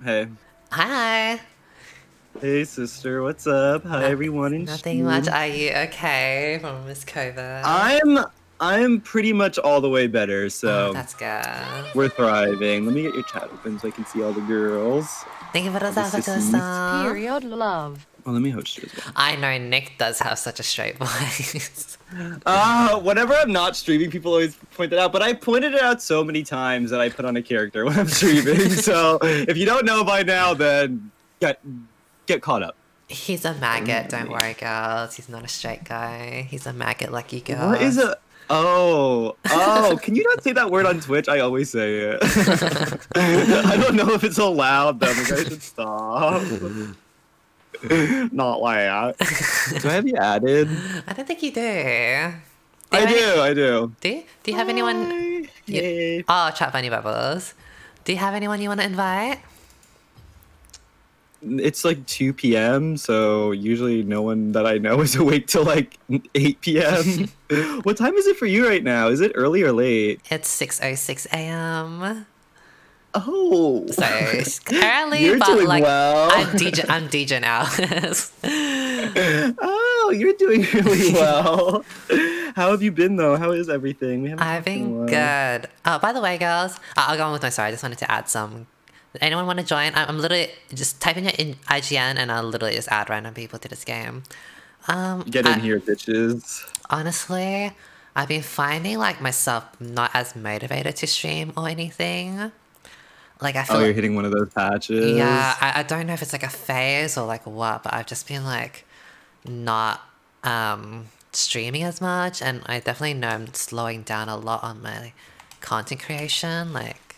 Hey. Hi. Hey, sister. What's up? Hi, Not, everyone in nothing much. stream. Are you okay from this COVID? I'm I'm pretty much all the way better, Oh, so that's good. we're thriving. Let me get your chat open so I can see all the girls, Thank you for all those the sissies. applications. Period love. Oh, let me host you as well. I know Nick does have such a straight voice. Whenever I'm not streaming, people always point that out, but I pointed it out so many times that I put on a character when I'm streaming. So if you don't know by now, then get caught up. He's a maggot, don't worry, girls. He's not a straight guy. He's a maggot like you girls. What is a can you not say that word on Twitch? I always say it. I don't know if it's allowed though. Maybe I should stop. Not like that. Do I have you added? I don't think you do. I do. Do you have anyone? Yay. Oh, chat bunny bubbles. Do you have anyone you want to invite? It's like 2 p.m. so usually no one that I know is awake till like 8 p.m. What time is it for you right now? Is it early or late? It's 6:06 a.m. Oh, So early, you're but doing like well. I'm DJ now. Oh, you're doing really well. How have you been though? How is everything? We haven't I've talked in a been while. good. Oh, by the way, girls, I'll go on with my story. I just wanted to add some. Anyone want to join? I'm literally just typing it in IGN and I'll literally just add random people to this game. Get in here, bitches. Honestly, I've been finding like myself not as motivated to stream or anything. Like I feel Oh, you're hitting one of those patches. yeah, I don't know if it's like a phase or like what, but I've just been like not streaming as much, and I definitely know I'm slowing down a lot on my content creation, like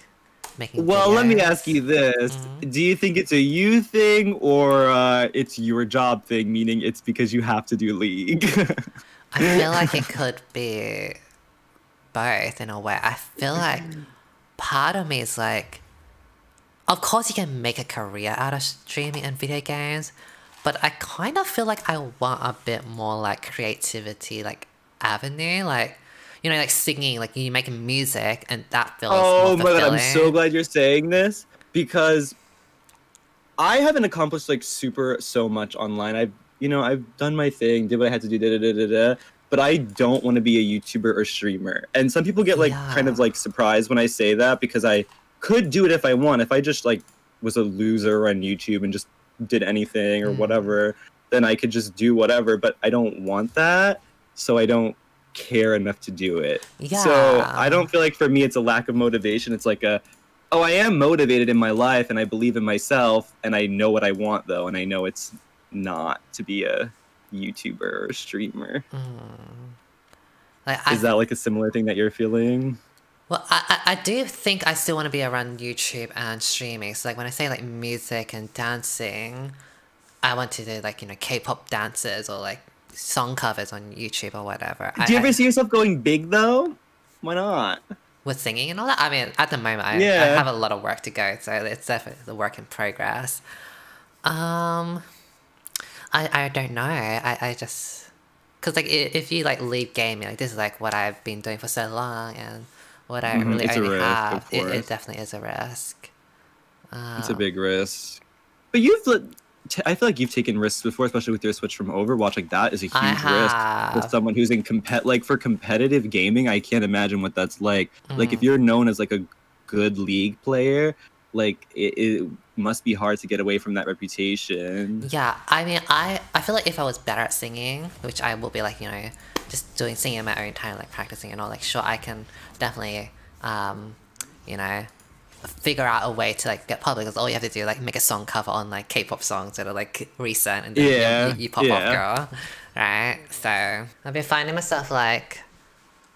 making Well, let me videos. ask you this. Do you think it's a you thing or it's your job thing, meaning it's because you have to do League? I feel like it could be both in a way. I feel like part of me is like, of course you can make a career out of streaming and video games, but I kind of feel like I want a bit more like creativity, like avenue, like, you know, like singing, like you make music and that feels Oh more my god, I'm so fulfilling. glad you're saying this because I haven't accomplished like so much online. I've done my thing, did what I had to do, but I don't want to be a YouTuber or streamer. And some people get like kind of Yeah. like surprised when I say that because I could do it if I want. If I just like was a loser on YouTube and just did anything or whatever, then I could just do whatever, but I don't want that. So I don't care enough to do it. So I Yeah. don't feel like for me it's a lack of motivation. It's like oh, I am motivated in my life and I believe in myself and I know what I want though, and I know it's not to be a YouTuber or a streamer. Like Is that like a similar thing that you're feeling? well, I do think I still want to be around YouTube and streaming. So like when I say like music and dancing, I want to do like, you know, K-pop dances or like song covers on YouTube or whatever. Do you ever see yourself going big though? Why not? With singing and all that? I mean, at the moment, I Yeah. have a lot of work to go, so it's definitely the work in progress. I don't know. I just... Because like if you like leave gaming, like this is like what I've been doing for so long and what I really It's a only risk, have, of it course. definitely is a risk. It's a big risk. But I feel like you've taken risks before, especially with your switch from Overwatch. Like that is a huge I risk for have. someone who's in for competitive gaming. I can't imagine what that's like. Like if you're known as like a good League player, like it must be hard to get away from that reputation. Yeah, I mean, I feel like if I was better at singing, which I will be like, you know, just doing singing in my own time, like practicing and all, like sure, I can definitely, you know, figure out a way to like get public. Because all you have to do, like, make a song cover on like K-pop songs that are like recent, and then Yeah, you pop off, girl, right? So I've been finding myself like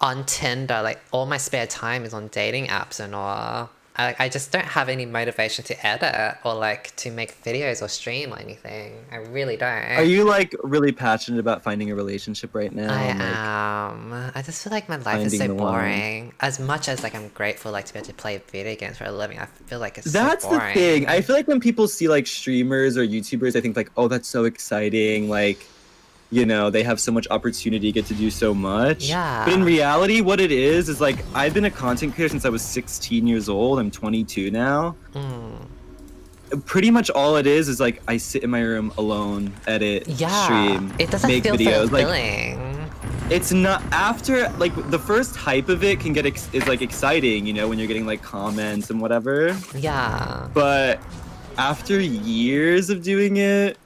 on Tinder, like all my spare time is on dating apps and all. I just don't have any motivation to edit or like to make videos or stream or anything. I really don't. Are you like really passionate about finding a relationship right now? I and, like, am. I just feel like my life is so finding the one? boring. As much as like I'm grateful like to be able to play video games for a living, I feel like it's That's so the boring. thing. I feel like when people see like streamers or YouTubers, I think like, oh, that's so exciting. Like, you know, they have so much opportunity, get to do so much. Yeah. But in reality, what it is like, I've been a content creator since I was 16 years old. I'm 22 now. pretty much all it is like I sit in my room alone, edit, stream, it doesn't make feel videos. fulfilling. Like, it's not after like the first hype of it can get is like exciting, you know, when you're getting like comments and whatever. Yeah. But after years of doing it,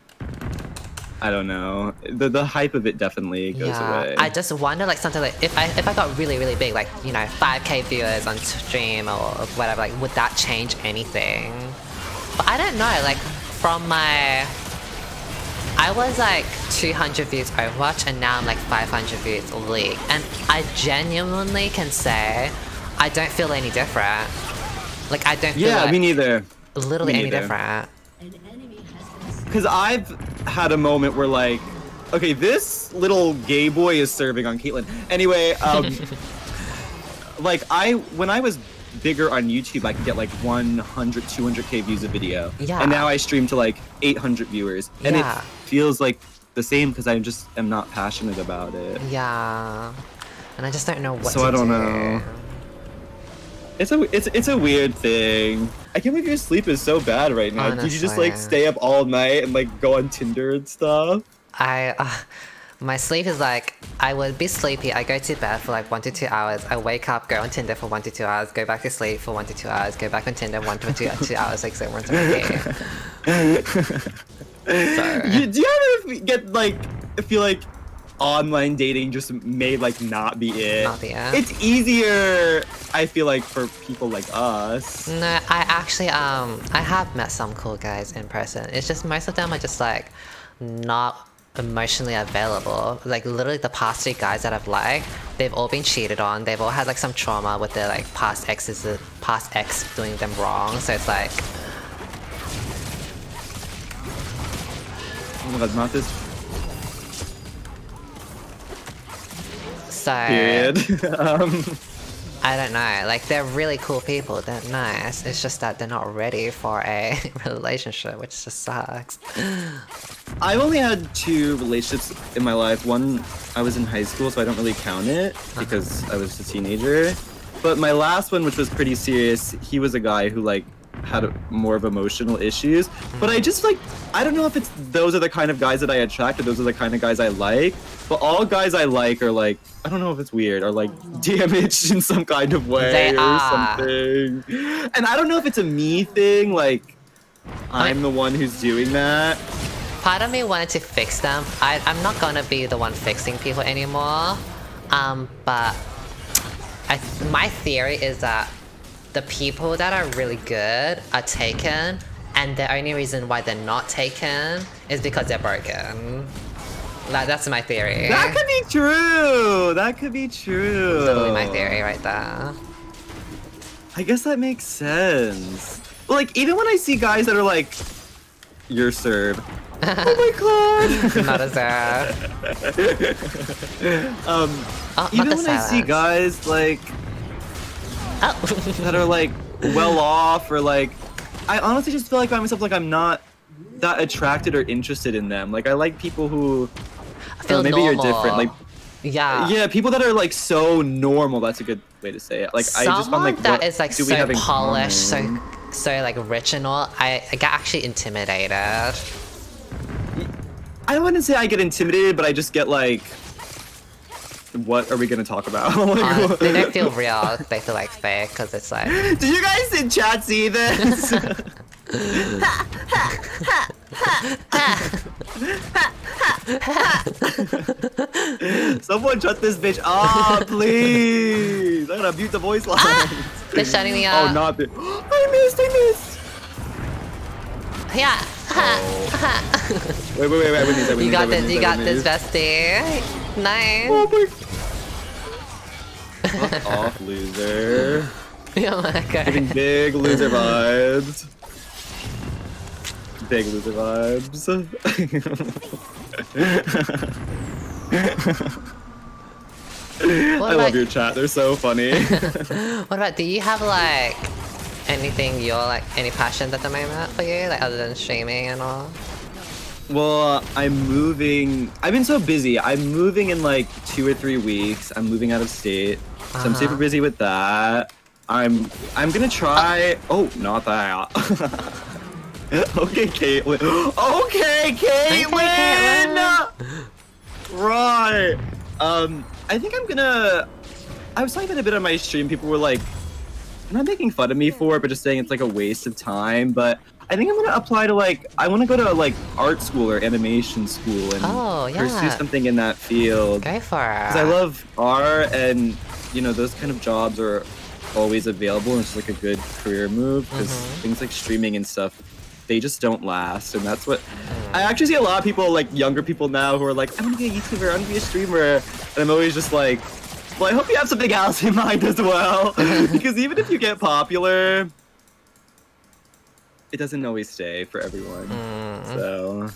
I don't know. The hype of it definitely goes away. I just wonder, like, something like if I got really big, like, you know, 5K viewers on stream or whatever, like, would that change anything? But I don't know. Like, from I was like 200 views Overwatch, and now I'm like 500 views League, and I genuinely can say I don't feel any different. Like, I don't feel like me neither. Literally any different. Because I've had a moment where like, okay, this little gay boy is serving on Caitlyn. Anyway, like when I was bigger on YouTube, I could get like 100, 200K views a video. Yeah. And now I stream to like 800 viewers. And it feels like the same because I just am not passionate about it. Yeah. And I just don't know what to do. So I don't know. It's a weird thing. I can't believe your sleep is so bad right now. Honestly. Did you just like stay up all night and like go on Tinder and stuff? My sleep is like, I would be sleepy, I go to bed for like 1 to 2 hours, I wake up, go on Tinder for 1 to 2 hours, go back to sleep for 1 to 2 hours, go back on Tinder 1 to 2 hours, like so on to game. So. Do you ever get like, feel like online dating just may like not be it? Not be it. It's easier, I feel like, for people like us. No, I actually, I have met some cool guys in person. It's just most of them are just like, not emotionally available. Like literally the past 3 guys that I've liked, they've all been cheated on. They've all had like some trauma with their like past ex doing them wrong. So it's like, oh my god, not this. So Period. I don't know. Like they're really cool people. They're nice. It's just that they're not ready for a relationship, which just sucks. I've only had 2 relationships in my life. One, I was in high school, so I don't really count it because I was a teenager. But my last one, which was pretty serious, he was a guy who like had more of emotional issues. But I just like, I don't know if it's those are the kind of guys that I attract or those are the kind of guys I like. But all guys I like are like, I don't know if it's weird, or like damaged in some kind of way something. And I don't know if it's a me thing, like I'm the one who's doing that. Part of me wanted to fix them. I'm not gonna be the one fixing people anymore. But my theory is that the people that are really good are taken, and the only reason why they're not taken is because they're broken. Like, that's my theory. That could be true. That could be true. Literally my theory right there. I guess that makes sense. But like, even when I see guys that are like, you're served. Oh my god! Not as even when I see guys like that are like well off, or like, I honestly just feel like by myself, like I'm not that attracted or interested in them. Like I like people who feel maybe normal. you're different. Like yeah, people that are like so normal. That's a good way to say it. Like I just find like that is like so polished, so like rich and all. I get actually intimidated. I wouldn't say I get intimidated, but I just get like, what are we gonna talk about? Like, they don't feel real. They feel like fake because it's like. Did you guys in chat see this? Someone shut this bitch up, please! I'm gonna mute the voice lines. They're shutting me up. Oh, not the. I missed. Yeah. Oh. Wait. You got this, bestie. Nice. Oh my. Fuck off, loser. Oh my god. Getting big loser vibes. Big loser vibes. I love your chat. They're so funny. What about? Do you have like anything you're like any passions at the moment for you, like other than streaming and all? Well, I'm moving. I've been so busy. I'm moving in like 2 or 3 weeks. I'm moving out of state, so I'm super busy with that. I'm gonna try. Oh, not that. Okay, Caitlin. Okay, Caitlin! Right. I think I'm gonna... I was talking about a bit on my stream. People were like, not making fun of me for it, but just saying it's like a waste of time. But I think I'm gonna apply to like, I want to go to like art school or animation school and pursue something in that field. Go for it. Because I love art, and you know those kind of jobs are always available, and it's like a good career move because things like streaming and stuff, they just don't last, and that's what I actually see a lot of people, like younger people now, who are like, I want to be a YouTuber, I want to be a streamer, and I'm always just like, well, I hope you have something else in mind as well, because even if you get popular, it doesn't always stay for everyone. So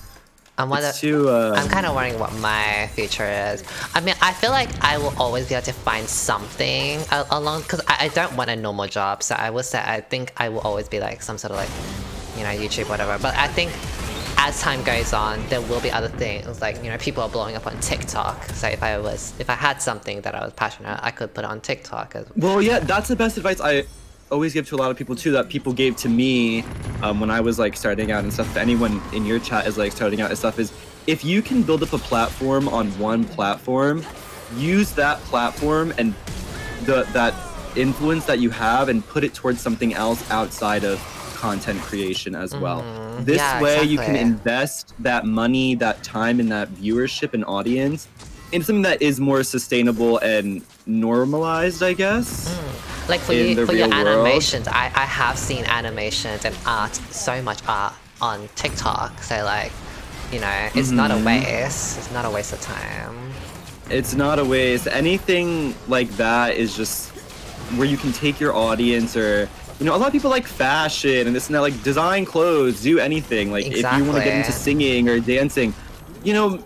I'm kind of wondering what my future is. I mean, I feel like I will always be able to find something along, because I don't want a normal job. So I would say I think I will always be like some sort of like, you know, YouTube, whatever. But I think as time goes on, there will be other things, like, you know, people are blowing up on TikTok. So if I had something that I was passionate, I could put it on TikTok as well. Well, yeah, that's the best advice I always give to a lot of people too, that people gave to me when I was like starting out and stuff. If anyone in your chat is like starting out and stuff, is if you can build up a platform on one platform, use that platform and that influence that you have and put it towards something else outside of content creation as well. This way you can invest that money, that time, and that viewership and audience into something that is more sustainable and normalized, I guess. Like for your animations, I have seen animations and art, so much art on TikTok. So like, you know, it's not a waste. It's not a waste of time. It's not a waste. Anything like that is just where you can take your audience, or you know, a lot of people like fashion and this and that, like design clothes, do anything. Like if you want to get into singing or dancing, you know,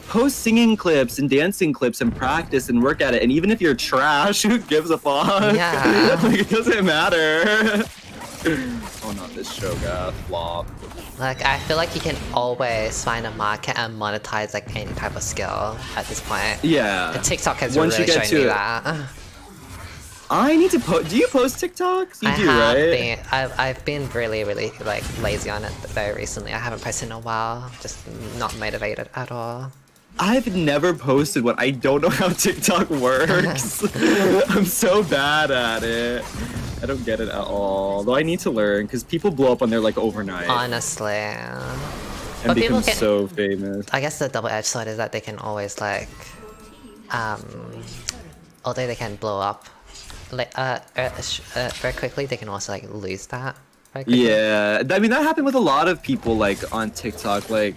post singing clips and dancing clips and practice and work at it. And even if you're trash, who gives a fuck? Yeah. Like, it doesn't matter. Oh, not this show got flopped. Like, I feel like you can always find a market and monetize like any type of skill at this point. Yeah. And TikTok has really shown me that. I need to post. Do you post TikToks? You do, right? I've been really like lazy on it very recently. I haven't posted in a while. Just not motivated at all. I've never posted one. I don't know how TikTok works. I'm so bad at it. I don't get it at all. Though I need to learn, because people blow up on there like overnight. Honestly. And become so famous. I guess the double-edged sword is that they can always like, although they can blow up like very quickly, they can also like lose that very quickly. Yeah, I mean that happened with a lot of people like on TikTok. Like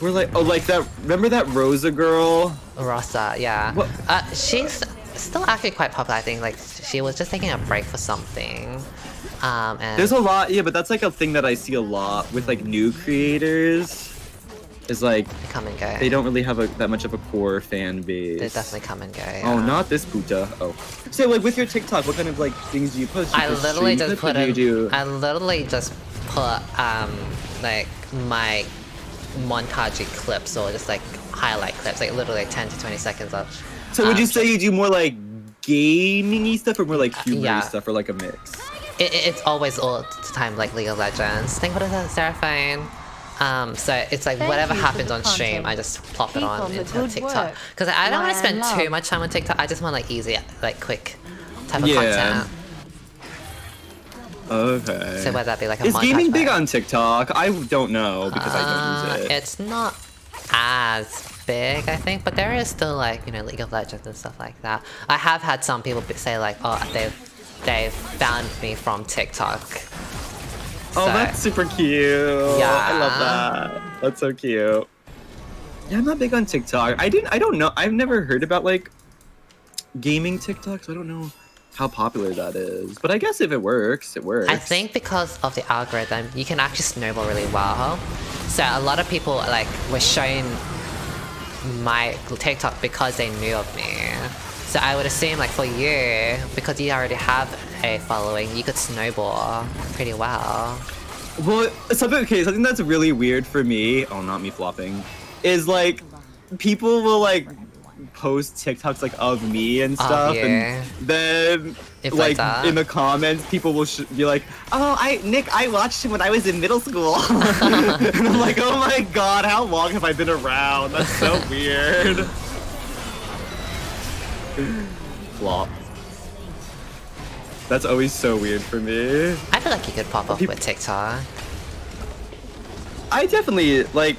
we're like, oh, like that. Remember that Rosa girl? Rosa, yeah. She's still actually quite popular. I think like she was just taking a break for something. And there's a lot, yeah, but that's like a thing that I see a lot with like new creators. Is like come and go. They don't really have that much of a core fan base. They definitely come and go. Yeah. Oh, not this puta. Oh. So like with your TikTok, what kind of like things do you post? I literally just put like my montage clips or just like highlight clips, like literally 10 to 20 seconds of. So would you say you do more like gaming-y stuff or more like humor stuff, or like a mix? It's always all the time like League of Legends. Think what is that, Seraphine? So it's like whatever happens on stream, I just plop it on into TikTok. Because I don't want to spend too much time on TikTok. I just want like easy, like quick type of content. Okay. So whether that be like a is gaming big on TikTok? I don't know because I don't use it. It's not as big, I think, but there is still like, you know, League of Legends and stuff like that. I have had some people say like, oh, they've found me from TikTok. Oh, that's super cute. Yeah. I love that. That's so cute. Yeah, I'm not big on TikTok. I don't know. I've never heard about like gaming TikTok, so I don't know how popular that is. But I guess if it works, it works. I think because of the algorithm, you can actually snowball really well. So a lot of people like were shown my TikTok because they knew of me. So I would assume like for you, because you already have a following, you could snowball pretty well. Well, something that's really weird for me, oh, not me flopping, is like people will like post TikToks like of me and stuff, and then If like that. in the comments, people will be like, "Oh, Nick, I watched him when I was in middle school," and I'm like, "Oh my god, how long have I been around? That's so weird." Flop. That's always so weird for me. I feel like you could pop off with TikTok. I definitely like.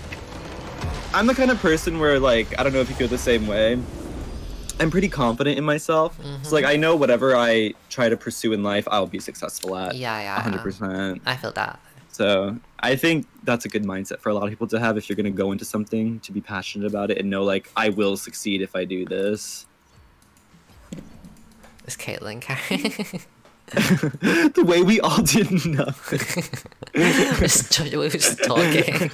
I'm the kind of person where like I don't know if you feel the same way. I'm pretty confident in myself. So like I know whatever I try to pursue in life, I'll be successful at. Yeah. 100%. I feel that. So I think that's a good mindset for a lot of people to have if you're gonna go into something, to be passionate about it and know like I will succeed if I do this. Is Caitlyn carrying? The way we all did nothing. We were just talking.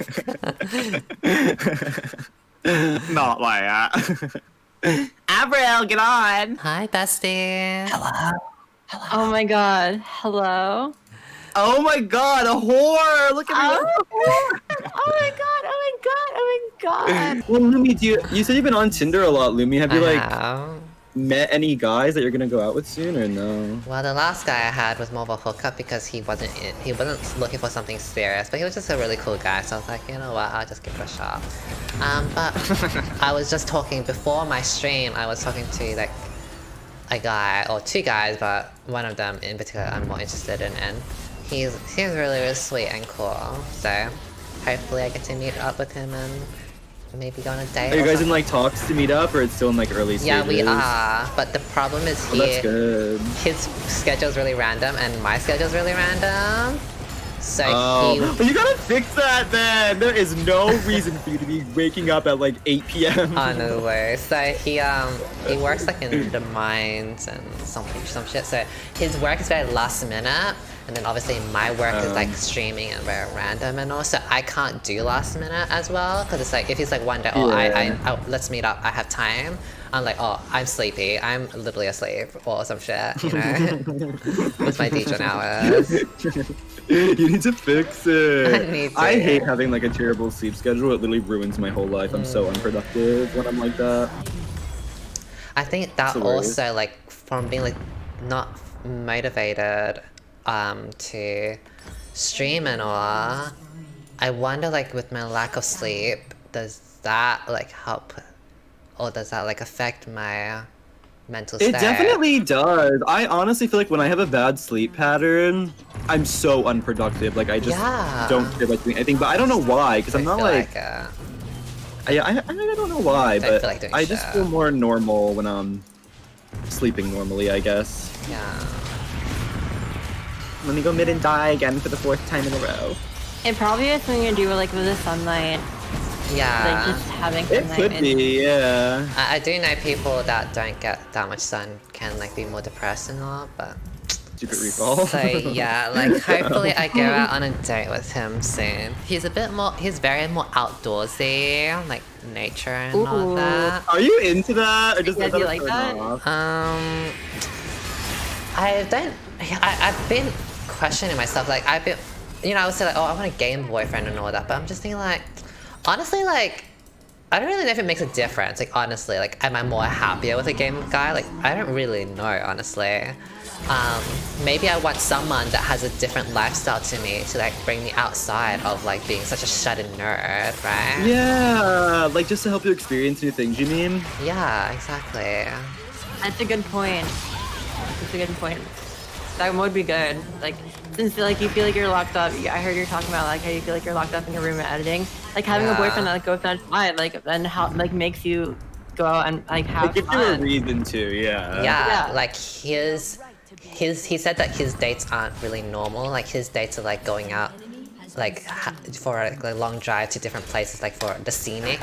Not like that. Avril, get on. Hi, bestie. Hello. Oh my god. Hello. Oh my god, a whore! Look at me. Oh my god. Oh my god. Oh my god. Well, Lumi, you said you've been on Tinder a lot, Lumi. Have you have. met any guys that you're gonna go out with soon or no? Well, the last guy I had was more of a hookup because he wasn't looking for something serious, but he was just a really cool guy. So I was like, you know what, I'll just give it a shot. But I was just talking before my stream. I was talking to like a guy or two guys, but one of them in particular I'm more interested in, and he seems really sweet and cool. So hopefully I get to meet up with him and maybe go on a date. Are you guys in like talks to meet up, or it's still in like early stages? Yeah, we are. But the problem is that's good. his schedule's really random and my schedule's really random. So but you gotta fix that then. There is no reason for you to be waking up at like 8 p.m. Honestly, so he works like in the mines and some shit. So his work is very last minute. And then obviously my work is like streaming and very random and all, so I can't do last minute as well, because it's like if he's like one day, let's meet up, I have time, I'm like, oh, I'm sleepy, I'm literally asleep or some shit, you know, with my DJ hours. You need to fix it. I need to. I hate having like a terrible sleep schedule. It literally ruins my whole life. I'm so unproductive when I'm like that. I think that also like from being like not motivated to stream and all, I wonder like with my lack of sleep, does that like help, or does that like affect my mental state? It definitely does. I honestly feel like when I have a bad sleep pattern, I'm so unproductive. Like I just don't feel like doing anything. But I don't know why, because I'm not like I don't know why, but I just feel more normal when I'm sleeping normally, I guess. Yeah. Let me go mid and die again for the 4th time in a row. It probably has something to do with like with the sunlight. Yeah. Like just having sunlight. It could be, yeah. I do know people that don't get that much sun can like be more depressed and all, but Stupid recall. So yeah, like hopefully I go out on a date with him soon. He's very more outdoorsy, like nature and all that. Are you into that? Or just do you like that? I've been questioning myself, like I would say like, oh, I want a game boyfriend and all that, but I'm just thinking like, honestly, like I don't really know if it makes a difference. Like honestly, like am I more happier with a game guy? Like I don't really know, honestly. Maybe I want someone that has a different lifestyle to me to like bring me outside of like being such a shut-in nerd, right? Yeah, like just to help you experience new things, you mean? Yeah, exactly. That's a good point. That's a good point. That would be good. Like, since like you feel like you're locked up, I heard you're talking about like how you feel like you're locked up in your room and editing. Like having a boyfriend that like goes outside, like then how like makes you go out and like have fun. It gives you a reason to, yeah. Yeah, like he said that his dates aren't really normal. Like his dates are like going out, like for like a long drive to different places, like for the scenic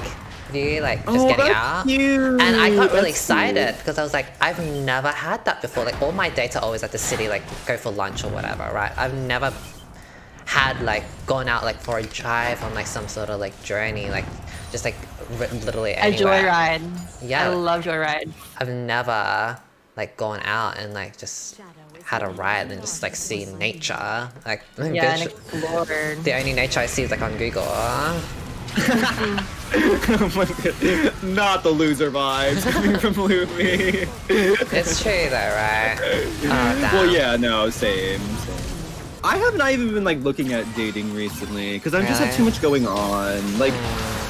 view, like just getting out. Cute. And I got really excited because I was like, I've never had that before. Like all my dates are always at the city, like go for lunch or whatever, right? I've never had like gone out like for a drive on like some sort of like journey, like just like literally anywhere. A joyride. Yeah, I love joyride. I've never like gone out and like just had a ride and just like see nature. Like and explored. The only nature I see is like on Google. Oh my God. Not the loser vibes coming from Lumi. It's true though, right? Oh, damn. Well, yeah, no, same. I have not even been like looking at dating recently because I just have too much going on. Like,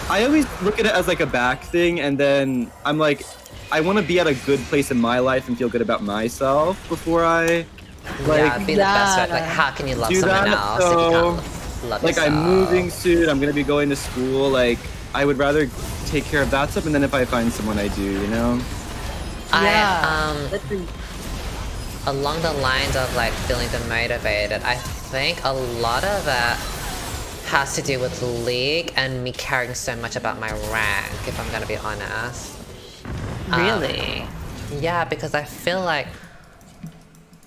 I always look at it as like a back thing, and then I'm like, I want to be at a good place in my life and feel good about myself before I like be the best friend. Like, how can you love do someone that. else So, if you can't love like, yourself? I'm moving soon. I'm gonna be going to school. Like, I would rather take care of that stuff, and then if I find someone, I do. You know? Along the lines of like feeling demotivated, I think a lot of it has to do with League and me caring so much about my rank, if I'm gonna be honest. Really? Yeah, because I feel like,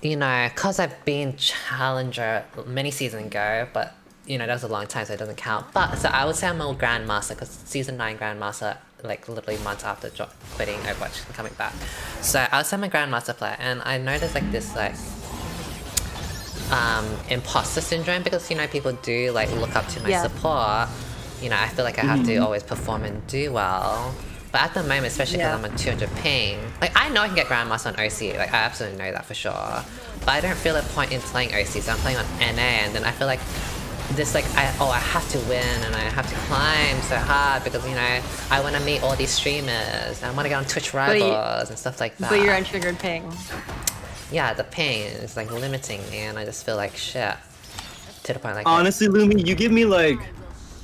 you know, because I've been Challenger many seasons ago, but, you know, that was a long time, so it doesn't count. But, so I would say I'm a Grandmaster, because Season 9 Grandmaster, like, literally months after quitting Overwatch and coming back. So, I would say I'm a Grandmaster player, and I noticed, like, this, like, imposter syndrome, because, you know, people do, like, look up to my support. You know, I feel like I have to always perform and do well. But at the moment, especially because I'm on 200 ping, like, I know I can get Grandmaster on OC, like, I absolutely know that for sure. But I don't feel a point in playing OC, so I'm playing on NA, and then I feel like this, like, I have to win, and I have to climb so hard, because, you know, I want to meet all these streamers, and I want to get on Twitch Rivals and stuff like that. But you're on triggered ping. Yeah, the ping is, like, limiting me, and I just feel like shit. To the point, like... Honestly, Lumi, you give me, like,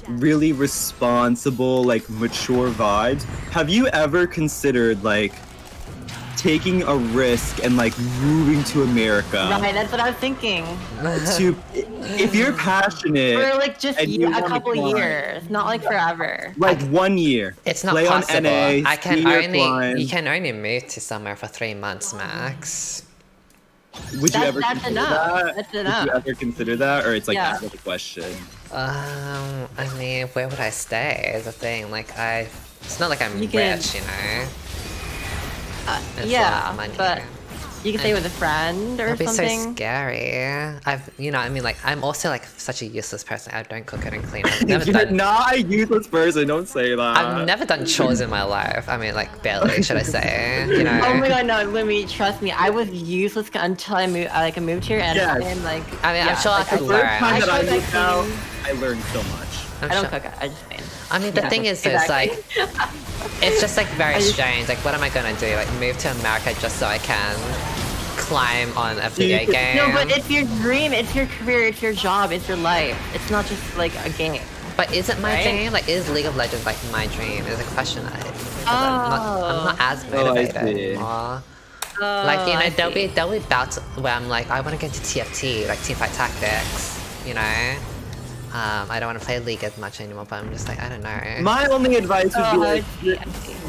really responsible, like, mature vibes. Have you ever considered, like, taking a risk and, like, moving to America? Right, that's what I was thinking. If you're passionate... For, like, just a couple years, not, like, forever. Like, 1 year. It's not Play possible. on NA, You can only move to somewhere for 3 months max. Would you ever consider that? That's enough. Would you ever consider that? Or it's, like, out of the question? I mean, where would I stay is the thing. Like, it's not like I'm rich, you know? Yeah, but you can stay with a friend or something. That'd be so scary. You know, I mean, like, I'm also, like, such a useless person. I don't cook, I don't clean. I've never done... not a useless person, don't say that. I've never done chores in my life. I mean, like, barely, should I say, you know? Oh my god, no, Lumi, trust me, I was useless until I moved here, and I'm like... I mean, I'm sure I could learn. I learned so much. I don't cook, I just clean. I mean, the thing is, it's like... It's just, like, very strange. Like, what am I gonna do? Like, move to America just so I can climb on a video game? No, but it's your dream, it's your career, it's your job, it's your life. It's not just, like, a game. But is it my dream? Like, is League of Legends, like, my dream? Is a question I'm not as motivated anymore. Like, you know, there'll be bouts where I'm like, I want to get into TFT, like, Teamfight Tactics, you know? I don't want to play League as much anymore, but I'm just like, I don't know. My only advice would be, like,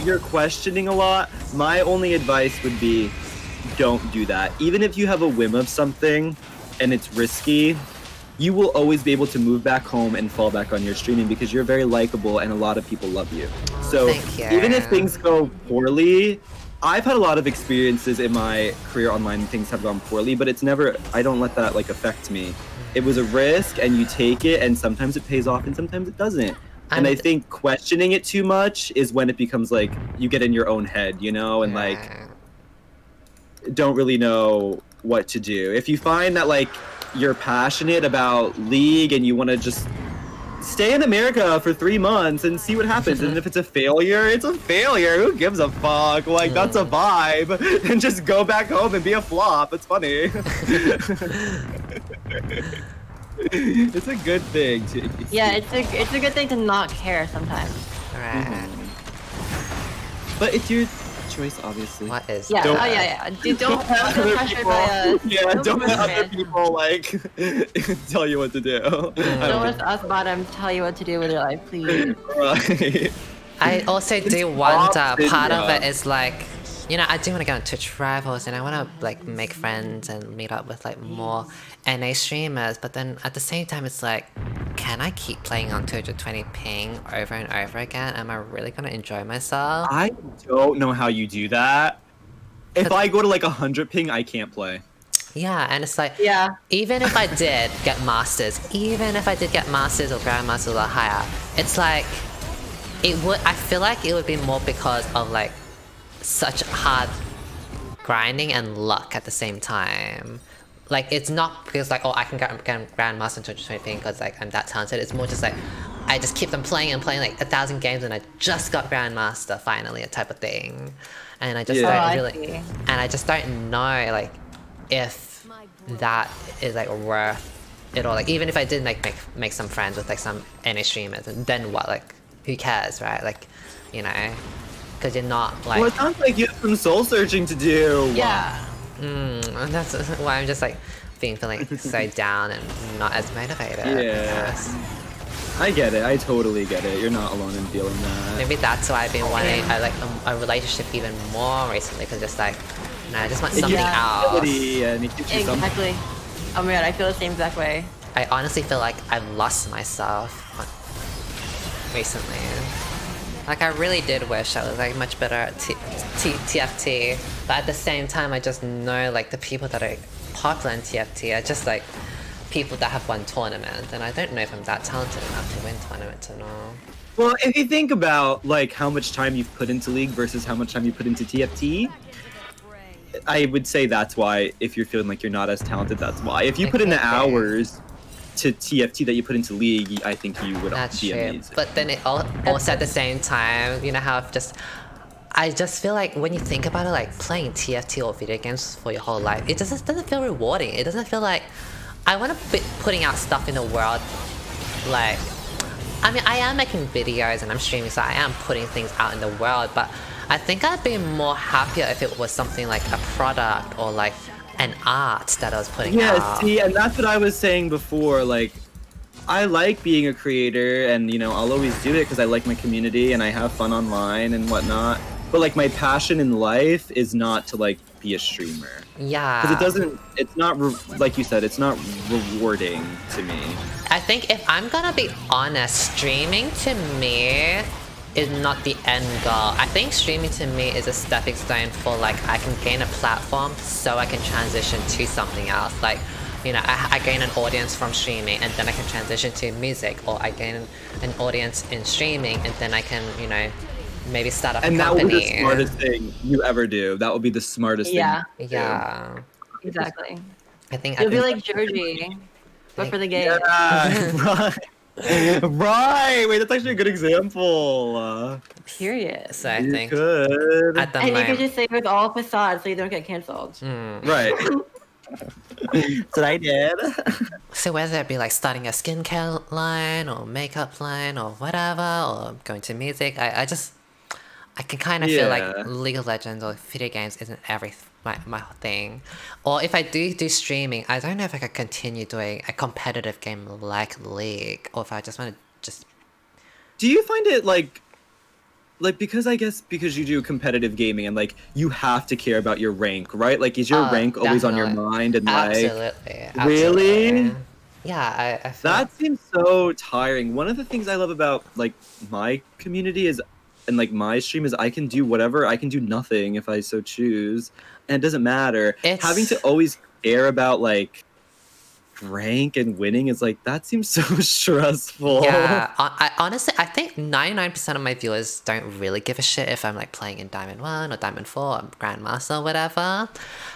you're questioning a lot. My only advice would be, don't do that. Even if you have a whim of something and it's risky, you will always be able to move back home and fall back on your streaming because you're very likable and a lot of people love you. So even if things go poorly, I've had a lot of experiences in my career online and things have gone poorly, but it's never, I don't let that, like, affect me. It was a risk and you take it, and sometimes it pays off and sometimes it doesn't. And I think questioning it too much is when it becomes like you get in your own head, you know, and like don't really know what to do. If you find that like you're passionate about League and you want to just stay in America for 3 months and see what happens, and if it's a failure, it's a failure. Who gives a fuck? Like, that's a vibe. And just go back home and be a flop. It's funny. It's a good thing to... Yeah, it's a good thing to not care sometimes. Right. But it's your choice, obviously. What is? Yeah. Dude, don't let other people. Don't let other people like tell you what to do. Don't let us bottoms tell you what to do with your life, please. Right. I also do wonder. Part of it is like, you know, I do want to go on Twitch Rivals and I want to like make friends and meet up with like more NA streamers, but then at the same time it's like, can I keep playing on 220 ping over and over again? Am I really gonna enjoy myself? I don't know how you do that. If I go to like 100 ping, I can't play. Yeah, and it's like, even if I did get Masters, even if I did get Masters or Grandmasters or higher, it's like, it would. I feel like it would be more because of like such hard grinding and luck at the same time. Like it's not because like, oh, I can get grandmaster in 2020 because like I'm that talented. It's more just like I just keep them playing and playing like 1,000 games and I just got grandmaster finally, a type of thing. And I just don't really, and I just don't know like if that is like worth it all. Like even if I did like make some friends with like some NA streamers, and then what? Like who cares, right? Like, you know, because you're not like. Well, it sounds like you have some soul searching to do. Yeah. And that's why I'm just like feeling so down and not as motivated. Yeah. I get it. I totally get it. You're not alone in feeling that. Maybe that's why I've been wanting a relationship even more recently, because just like, no, I just want something else. And it gives you Exactly. Oh my god, I feel the same exact way. I honestly feel like I've lost myself recently. Like I really did wish I was like much better at TFT, but at the same time I just know like the people that are popular in TFT are just like people that have won tournaments, and I don't know if I'm that talented enough to win tournaments or not. Well, if you think about like how much time you've put into League versus how much time you put into TFT, I would say that's why. If you're feeling like you're not as talented, that's why. If you put in the hours to TFT that you put into League, I think you would be amazing. But then it also at the same time, you know how I just feel like when you think about it, like playing TFT or video games for your whole life, it just doesn't feel rewarding. It doesn't feel like I want to be putting out stuff in the world. Like, I mean, I am making videos and I'm streaming, so I am putting things out in the world, but I think I'd be more happier if it was something like a product or like an art that I was putting out. Yeah, see, and that's what I was saying before. Like, I like being a creator, and you know, I'll always do it because I like my community and I have fun online and whatnot. But like, my passion in life is not to like be a streamer. Yeah. Because it's not, like you said, it's not rewarding to me. I think if I'm gonna be honest, streaming to me is not the end goal. I think streaming to me is a stepping stone for like, I can gain a platform so I can transition to something else. Like, you know, I gain an audience from streaming and then I can transition to music, or I gain an audience in streaming and then I can, you know, maybe start up a company. And that would be the smartest thing you ever do. That would be the smartest thing. Yeah. Exactly. I think you'll be like Georgie, but for the game. Yeah, right. Wait, that's actually a good example. Period. So I think could. at the and moment, you could just say with all facades so you don't get cancelled. Right. That's what I did. So whether it be like starting a skincare line or makeup line or whatever, or going to music, I can kind of feel like League of Legends or video games isn't my thing. Or if I do streaming, I don't know if I could continue doing a competitive game like League, or if I just want to just... Do you find it like because I guess because you do competitive gaming and like you have to care about your rank, right? Like is your rank always on your mind and Absolutely. Really? Yeah, I feel that seems so tiring. One of the things I love about like my community is, and like my stream, is I can do whatever. I can do nothing if I so choose, and it doesn't matter. Having to always care about like rank and winning is like, that seems so stressful. Yeah, I honestly, I think 99% of my viewers don't really give a shit if I'm like playing in Diamond 1 or Diamond 4 or Grandmaster or whatever.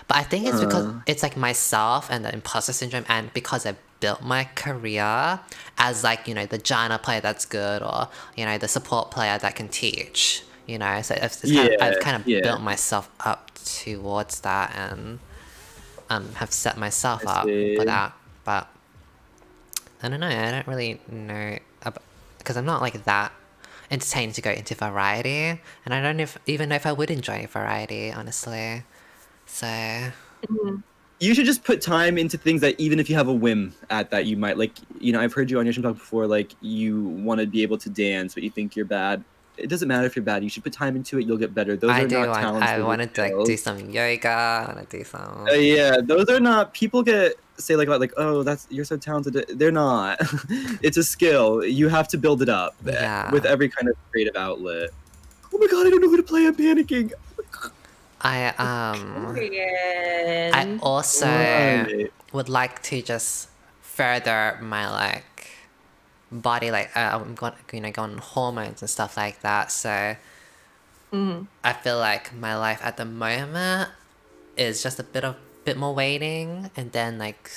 But I think it's because it's like myself and the imposter syndrome, and because I built my career as like, you know, the Janna player that's good, or, you know, the support player that can teach, you know, so I've kind of built myself up towards that, and have set myself up for that. But I don't know, I don't really know, because I'm not like that entertained to go into variety, and I don't even know if I would enjoy variety, honestly. So you should just put time into things that even if you have a whim at that, you might like, you know, I've heard you on your stream talk before, like you want to be able to dance, but you think you're bad. It doesn't matter if you're bad. You should put time into it. You'll get better. Those are not talents. I want to like do some yoga. I want to do some. Yeah, those are not. People say like oh, you're so talented. They're not. It's a skill. You have to build it up. Yeah. With every kind of creative outlet. Oh my god, I don't know who to play. I'm panicking. I also would like to just further my like body, like I'm going, going on hormones and stuff like that. So I feel like my life at the moment is just a bit more waiting, and then like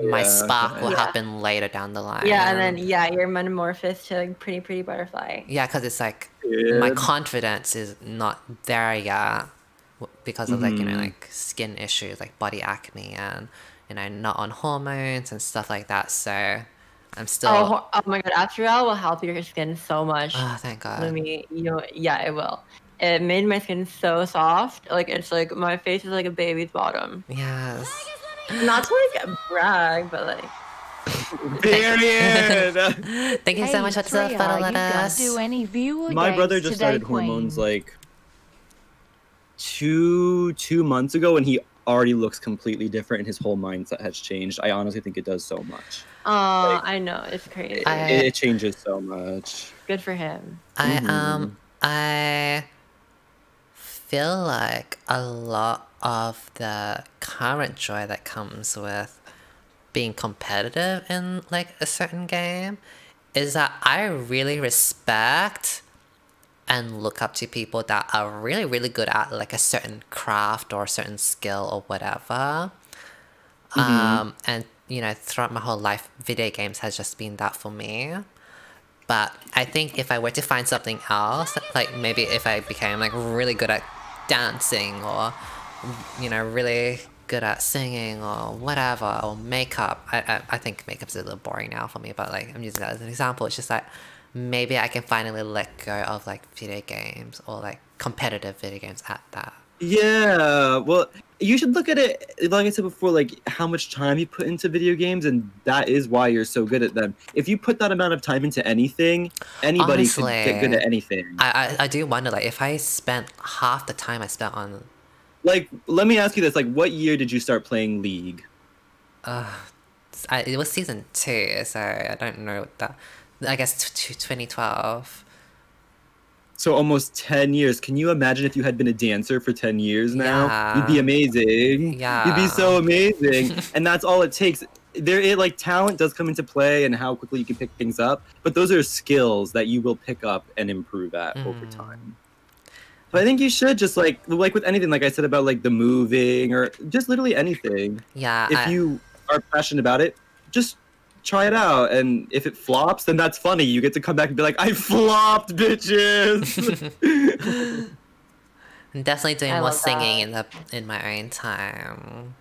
my spark will happen later down the line. Yeah, and then you're metamorphosed to like pretty butterfly. Yeah, because it's like my confidence is not there yet because of like like skin issues, like body acne, and not on hormones and stuff like that. So I'm still. Oh my god, Avril will help your skin so much. Oh, thank God. It will. It made my skin so soft. Like it's like my face is like a baby's bottom. Yes. Not to like brag, but like. Period. Thank you so much for following us. My brother just started hormones like two months ago, and he already looks completely different, and his whole mindset has changed. I honestly think it does so much. I know, it's crazy. It changes so much. Good for him. I feel like a lot of the current joy that comes with being competitive in like a certain game is that I really respect and look up to people that are really good at like a certain craft or a certain skill or whatever. And throughout my whole life, video games has just been that for me. But I think if I were to find something else, like maybe if I became like really good at dancing, or really good at singing or whatever, or makeup. I think makeup's a little boring now for me, but like I'm using that as an example. It's just like maybe I can finally let go of like video games, or like competitive video games at that. Yeah, well, you should look at it, like I said before, like how much time you put into video games, and that is why you're so good at them. If you put that amount of time into anything, anybody Honestly, could get good at anything. I do wonder, like, if I spent half the time I spent on... Like, let me ask you this, like, what year did you start playing League? It was season 2, so I don't know that. I guess 2012. So almost 10 years. Can you imagine if you had been a dancer for 10 years now? Yeah. You'd be amazing. Yeah. You'd be so amazing. And that's all it takes. Like talent does come into play and how quickly you can pick things up, but those are skills that you will pick up and improve at over time. So I think you should just like with anything, like I said about like the moving or just literally anything. Yeah. If you are passionate about it, just try it out, and if it flops, then that's funny. You get to come back and be like, I flopped, bitches. I'm definitely doing more singing in my own time.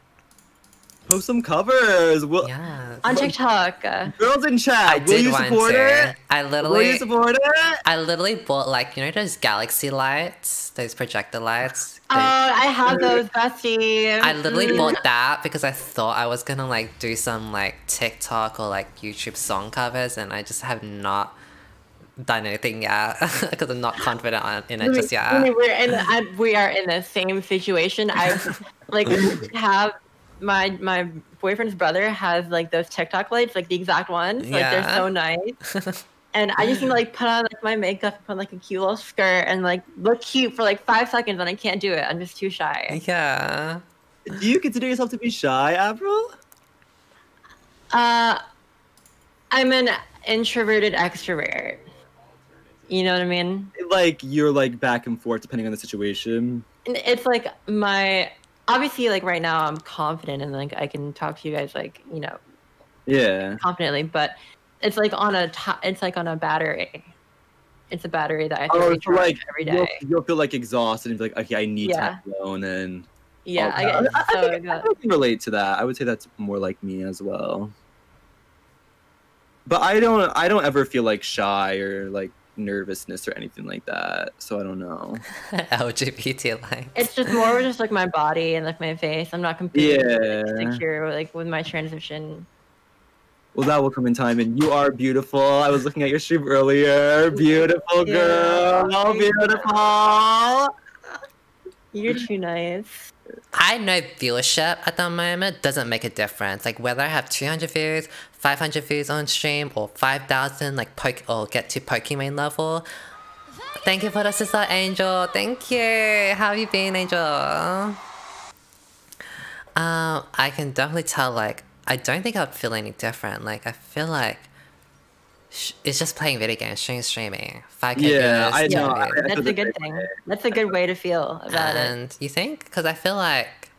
Post some covers. Yeah. On TikTok. Girls in chat, will you support it? Will you support it? I literally bought like, those galaxy lights, those projector lights. Oh, I have those, bestie. I literally bought that because I thought I was gonna like do some like TikTok or like YouTube song covers, and I just have not done anything yet because I'm not confident in it just yet. We are in the same situation. I like have my boyfriend's brother has like those TikTok lights, like the exact ones. Like they're so nice. And I just need to like put on like my makeup, put on like a cute little skirt, and like look cute for like 5 seconds, and I can't do it. I'm just too shy. Yeah. Do you consider yourself to be shy, Avril? I'm an introverted extrovert. You know what I mean? Like you're like back and forth depending on the situation. And it's like obviously like right now I'm confident and like I can talk to you guys like confidently, but it's like on a battery. It's a battery that I have to recharge every day. You'll feel like exhausted and be like, okay, I need time alone, and I can relate to that. I would say that's more like me as well. But I don't ever feel like shy or like nervousness or anything like that, so I don't know. LGBT like it's just more just like my body and like my face. I'm not completely secure like with my transition. Well, that will come in time, and you are beautiful. I was looking at your stream earlier. Beautiful girl, beautiful. You're too nice. I know viewership at the moment doesn't make a difference. Like whether I have 200 views, 500 views on stream, or 5,000, like or get to Pokemon level. Thank you for the sister, Angel. Thank you. How have you been, Angel? I can definitely tell. Like I don't think I'd feel any different. Like I feel like it's just playing video games, streaming. 5K Yeah, I views, know. 10 views. That's a good thing. That's a good way to feel about it. And you think? Because I feel like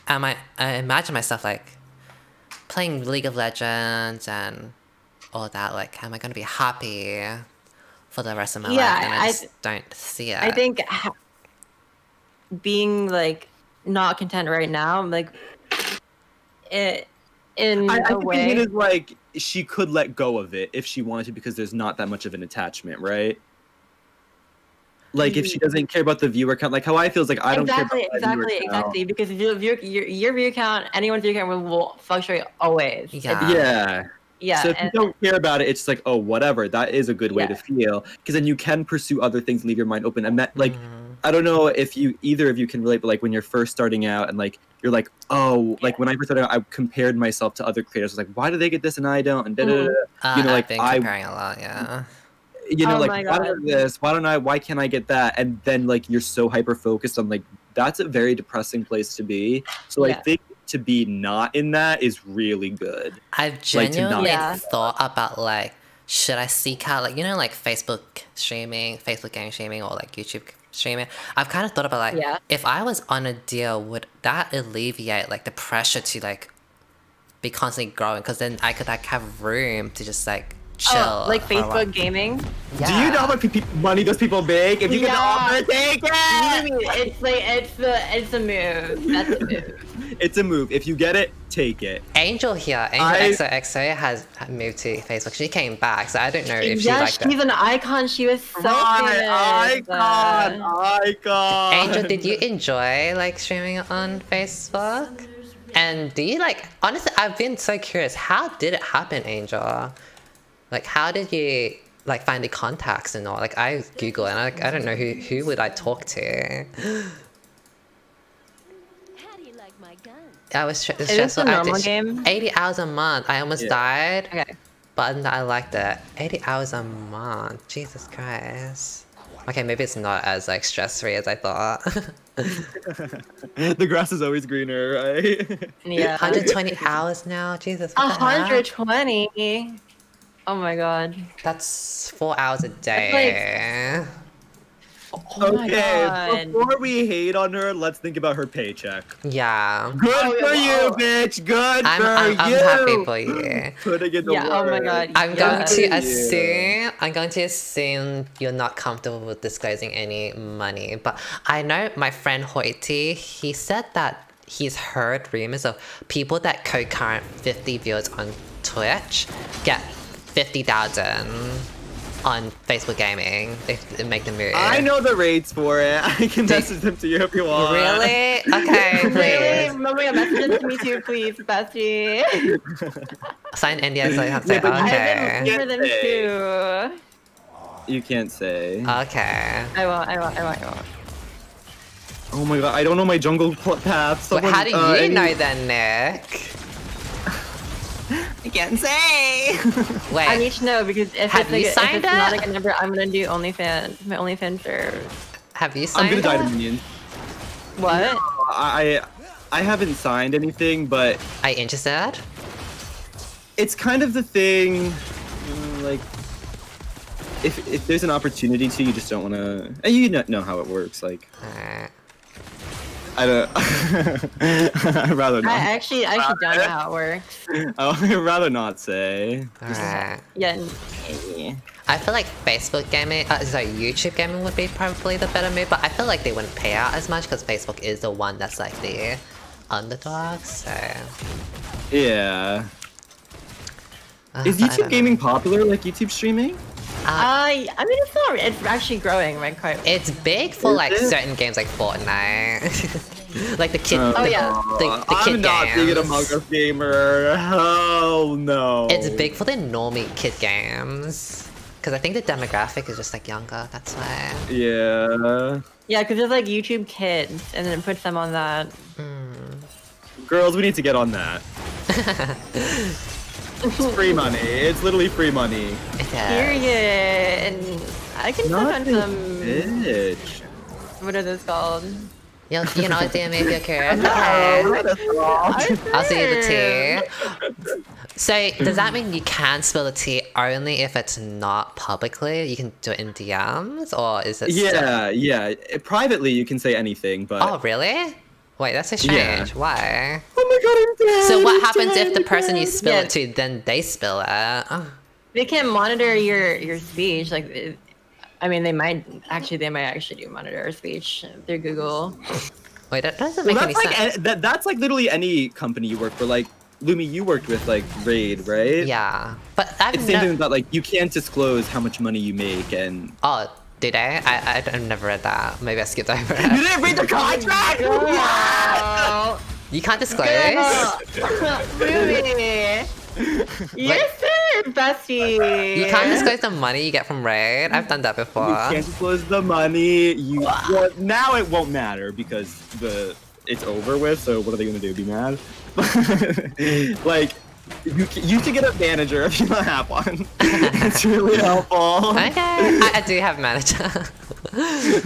I imagine myself like playing League of Legends and all that. Like, am I going to be happy for the rest of my life? And I just don't see it. I think being like not content right now, like it in I a think way. it is like she could let go of it if she wanted to because there's not that much of an attachment, right? Like if she doesn't care about the viewer count, like how I feel is like I don't care about my viewer count. Because your view count, anyone's view count will fluctuate always. Yeah. Yeah. So if you don't care about it, it's like, oh, whatever. That is a good way to feel because then you can pursue other things and leave your mind open. And that, like, I don't know if either of you can relate, but like when you're first starting out and like you're like, oh, like when I first started out, I compared myself to other creators. I was like, why do they get this and I don't? And you know, like I've been comparing a lot, yeah. You know, Oh like why don't this? Why can't I get that? And then like you're so hyper focused on like that's a very depressing place to be. So I think to be not in that is really good. I've genuinely thought about like, should I seek out like, you know, like Facebook game streaming or like YouTube streaming. I've kind of thought about like, if I was on a deal, would that alleviate like the pressure to like be constantly growing? Because then I could like have room to just like chill. Like Facebook gaming. Yeah. Do you know how much money those people make? If you get the offer, take it. It's a move. That's a move. It's a move. If you get it, take it. Angel here, XOXO has moved to Facebook. She came back, so I don't know if she's like that. She's an icon. She was so famous. Icon. Angel, did you enjoy like streaming on Facebook? And do you like, honestly, I've been so curious. How did it happen, Angel? Like, how did you like find the contacts and all? Like, I Google and I don't know who would I talk to. I was stressful. Is this a normal game? 80 hours a month. I almost died. Okay. But I liked it. 80 hours a month. Jesus Christ. Okay, maybe it's not as like stress-free as I thought. The grass is always greener, right? Yeah. 120 hours now. Jesus. 120. Oh my god. That's 4 hours a day. Okay, before we hate on her, let's think about her paycheck. Yeah. Good for you, bitch. Good for you. I'm happy for you. Putting in the work. Oh my god. I'm going to assume you're not comfortable with disclosing any money. But I know my friend Hoity, he said that he's heard rumors of people that concurrent 50 viewers on Twitch get 50,000 on Facebook Gaming. They make the move. I know the rates for it. I can message them to you if you want. Really? Okay, please. Really? Message them to me too, please, bestie. Sign NDA so you have to say, okay. I've been them too. You can't say. Okay. I won't. Oh my god, I don't know my jungle path. Wait, how do you know then, Nick? I can't say. Wait. I need to know because if have you signed if it's not like a number, I'm gonna do OnlyFans. My OnlyFans serves. Have you signed I'm gonna die to minions. What? No, I haven't signed anything, but are you interested? It's kind of the thing, like if there's an opportunity to, you just don't want to. You know how it works, like. I don't. I'd rather not. I actually don't know how it works. I'd rather not say. Alright. Yeah. I feel like Facebook gaming, YouTube gaming would be probably the better move, but I feel like they wouldn't pay out as much because Facebook is the one that's like the underdog. So. Yeah. Is YouTube gaming popular? Like YouTube streaming? I mean, it's not. It's actually growing, like quite. It's big for like certain games, like Fortnite, like the kid. Oh yeah, the kid I'm not games. being an Among Us gamer. Hell no. It's big for the normie kid games, because I think the demographic is just like younger. That's why. Yeah. Yeah, because there's like YouTube Kids, and then it puts them on that. Girls, we need to get on that. It's free money. It's literally free money. Period. And I can still find some. Bitch. What are those called? You know, DM me if you're curious. Okay. I'll see you the tea. So, does that mean you can spill the tea only if it's not publicly? You can do it in DMs, or is it Yeah. Privately, you can say anything, but... Oh, really? Wait, that's so strange. Yeah. Why? Oh my god, I'm dead! So what happens if the person you spill it to, then they spill it? Oh. They can't monitor your speech. Like, I mean, they might actually do monitor our speech through Google. Wait, that doesn't make any sense. That's like literally any company you work for. Like, Lumi, you worked with like Raid, right? Yeah, but I've it's the same thing about like you can't disclose how much money you make and. Oh, did I? I've never read that. Maybe I skipped over it. You didn't read the contract. Wow. You can't disclose. Really? Yes, sir, bestie. You can't disclose the money you get from Raid. I've done that before. You can't disclose the money. Well, now it won't matter because it's over with. So what are they gonna do? Be mad? Like, you should get a manager if you don't have one. It's really helpful. Okay, I do have manager.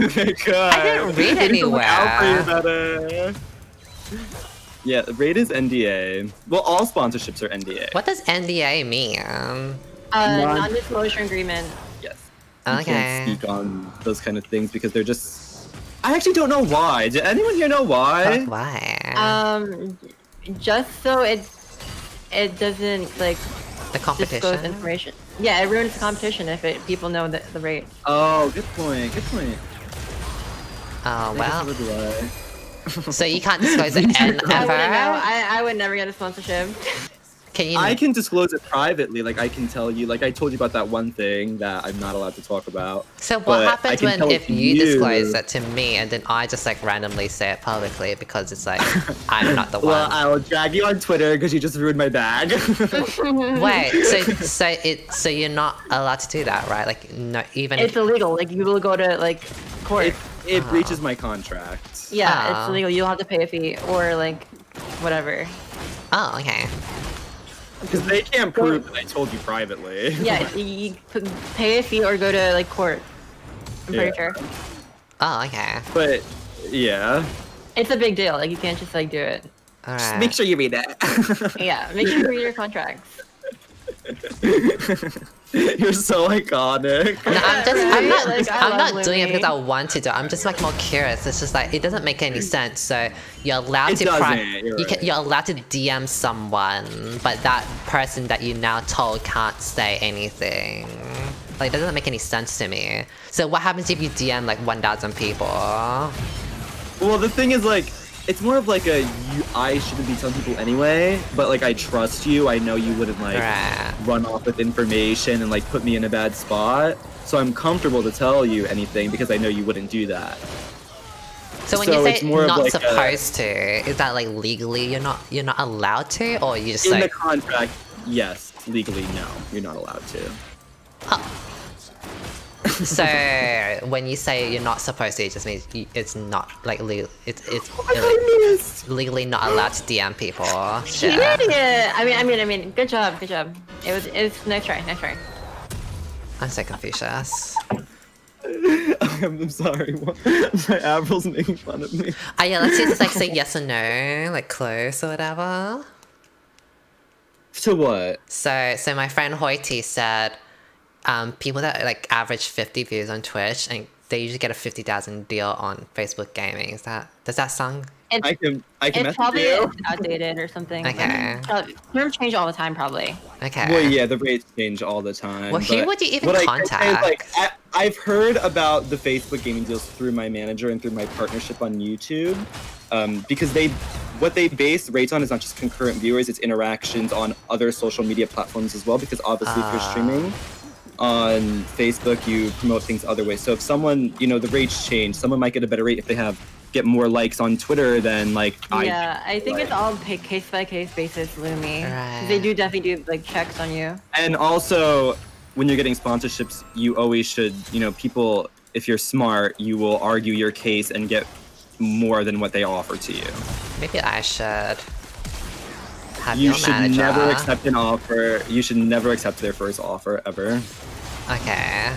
Okay, good. I didn't read anywhere. Yeah, Raid is NDA. Well, all sponsorships are NDA. What does NDA mean? Non-disclosure agreement. Yes. Okay. You can't speak on those kind of things because they're just... I actually don't know why. Did anyone here know why? Why? Just so it doesn't like The competition. disclose information. Yeah, it ruins the competition if people know the rate. Oh, good point. Good point. Oh, well. So do I. So you can't disclose it ever? I would never get a sponsorship. Can you? I can disclose it privately. Like, I can tell you, like, I told you about that one thing that I'm not allowed to talk about. So what happens if you you disclose it to me and then I just like randomly say it publicly because it's like I'm not the one? Well, I will drag you on Twitter because you just ruined my bag. Wait, so you're not allowed to do that, right? Like, no, even it's illegal. Like you will go to like court. It breaches my contract. Yeah, it's illegal. You'll have to pay a fee or like whatever. Oh, okay. Because they can't prove that I told you privately. Yeah, you pay a fee or go to like court. I'm pretty sure. Oh, okay. But yeah. It's a big deal. Like you can't just like do it. Alright. Just make sure you read it. Yeah, make sure you read your contracts. You're so iconic. No, I'm not love doing it Lumi. because I want to do it. I'm just like more curious. It's just like it doesn't make any sense. So you're allowed It to doesn't, you're right. you're allowed to DM someone, but that person that you now told can't say anything. Like it doesn't make any sense to me. So what happens if you DM like 1,000 people? Well, the thing is, like, it's more of like I shouldn't be telling people anyway, but like I trust you. I know you wouldn't like run off with information and like put me in a bad spot. So I'm comfortable to tell you anything because I know you wouldn't do that. So when you say it's more of not like supposed to, is that like legally you're not allowed to, or you just in like the contract? Yes, legally no, you're not allowed to. Oh. So when you say you're not supposed to, it just means it's not like legal. It's legally not allowed to DM people. Sure. Yeah. I mean, good job. It's nice try. I'm so Confucius. I'm sorry. My Avril's making fun of me. Oh yeah, let's just like say yes or no, like close or whatever. To what? So my friend Hoity said, people that like average 50 views on Twitch and they usually get a 50,000 deal on Facebook gaming. Does that sound? I can It's probably outdated or something. Okay. Terms change all the time, probably. Okay. Well, yeah, the rates change all the time. Well, who would you even what contact? I can say is, like, I've heard about the Facebook gaming deals through my manager and through my partnership on YouTube, because what they base rates on is not just concurrent viewers, it's interactions on other social media platforms as well. Because obviously, if you're streaming on Facebook, you promote things other ways. So if someone, the rates change, someone might get a better rate if they get more likes on Twitter than like I think it's all case by case basis, Lumi. Right. They do definitely do like checks on you. And also, when you're getting sponsorships, you always should, people, if you're smart, you will argue your case and get more than what they offer to you. Maybe I should have You your should manager. never accept an offer. You should never accept their first offer ever. Okay.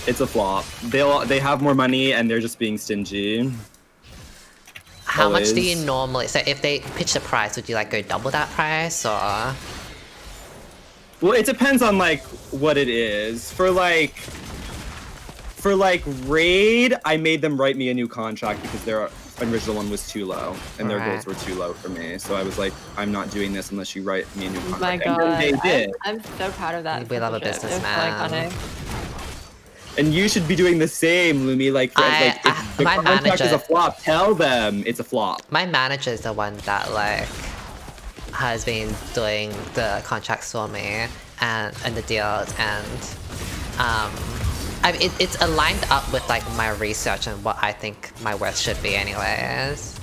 It's a flop. They have more money and they're just being stingy. How much do Always. you normally... So if they pitch the price, would you like go double that price or... Well, it depends on like what it is. For like Raid, I made them write me a new contract because their original one was too low and their goals were too low for me. So I was like, I'm not doing this unless you write me a new contract. My God, and then they did. I'm so proud of that. We love a shit. It's so businessman. iconic. And you should be doing the same, Lumi. Like, if the my contract manager- is a flop, tell them it's a flop. My manager is the one that like has been doing the contracts for me and the deals, and it's aligned up with like my research and what I think my worth should be anyways.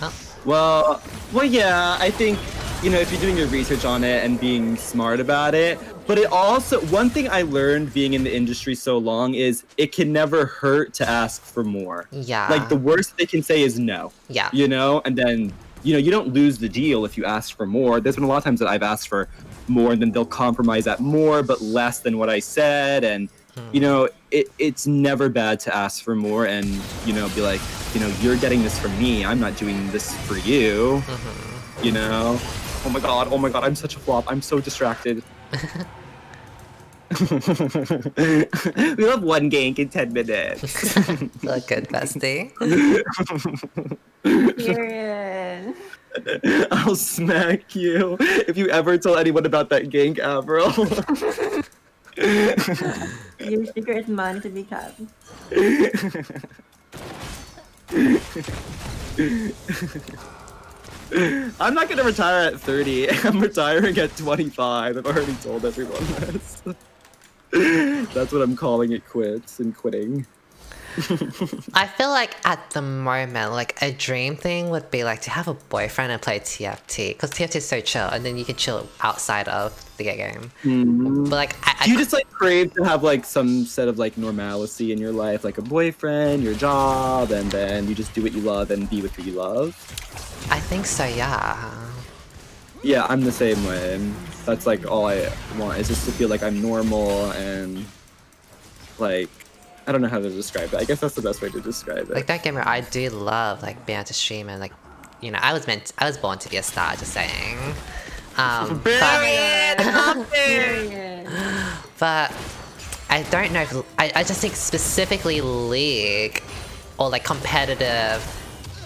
Oh. Well, yeah, I think, you know, if you're doing your research on it and being smart about it, but it also, one thing I learned being in the industry so long is it can never hurt to ask for more. Yeah. Like, the worst they can say is no. Yeah. You know, and then, you know, you don't lose the deal if you ask for more. There's been a lot of times that I've asked for more and then they'll compromise at more, but less than what I said. And, you know, it's never bad to ask for more and, you know, be like, you know, you're getting this from me. I'm not doing this for you. You know? Oh my god, I'm such a flop. I'm so distracted. We have one gank in 10 minutes. Look good, bestie. Period. I'll smack you if you ever tell anyone about that gank, Avril. Your secret is mine to be kept. I'm not gonna retire at 30. I'm retiring at 25. I've already told everyone this. That's what I'm calling it, quits and quitting. I feel like at the moment, like a dream thing would be like to have a boyfriend and play TFT, because TFT is so chill, and then you can chill outside of the game. But like, Do you just like crave to have like some set of like normalcy in your life, like a boyfriend, your job, and then you just do what you love and be with who you love? I think so, yeah. Yeah, I'm the same way. That's like all I want, is just to feel like I'm normal and like, I don't know how to describe it. I guess that's the best way to describe it. Like, don't get me wrong, I do love like being able to stream and like, you know, I was born to be a star, just saying. But I don't know if, I just think specifically League or like competitive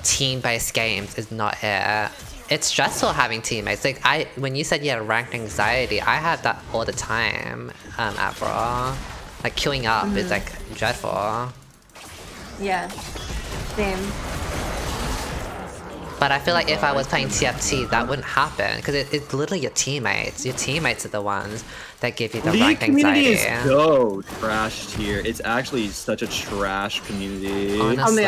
team-based games is not it. It's stressful having teammates. Like when you said you had ranked anxiety, I had that all the time, Avril. Like queuing up is like dreadful. Yeah. Same. But I feel like if I was playing TFT, that wouldn't happen, because it's literally your teammates. Your teammates are the ones that give you the League rank anxiety. community is so trashed here. It's actually such a trash community. Honestly. Oh my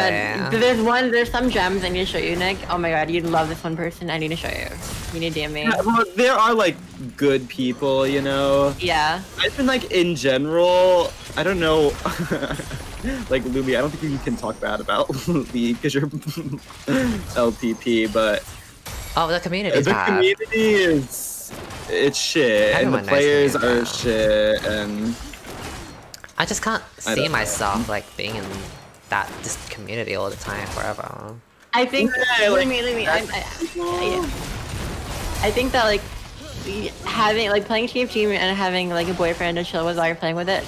god. There's some gems I need to show you, Nick. Oh my god, you'd love this one person. I need to show you. You need to DM me. Yeah, well, there are like good people, you know. Yeah. I've been like in general, I don't know. Like Lumi, I don't think you can talk bad about League because you're LPP, but Oh, the community it's shit, and the Everyone knows players me, are yeah. shit, and I just can't see don't know. myself like being in this community all the time forever. I think Yeah, like, I think that like having like playing TFT and having like a boyfriend to chill with while you're playing with it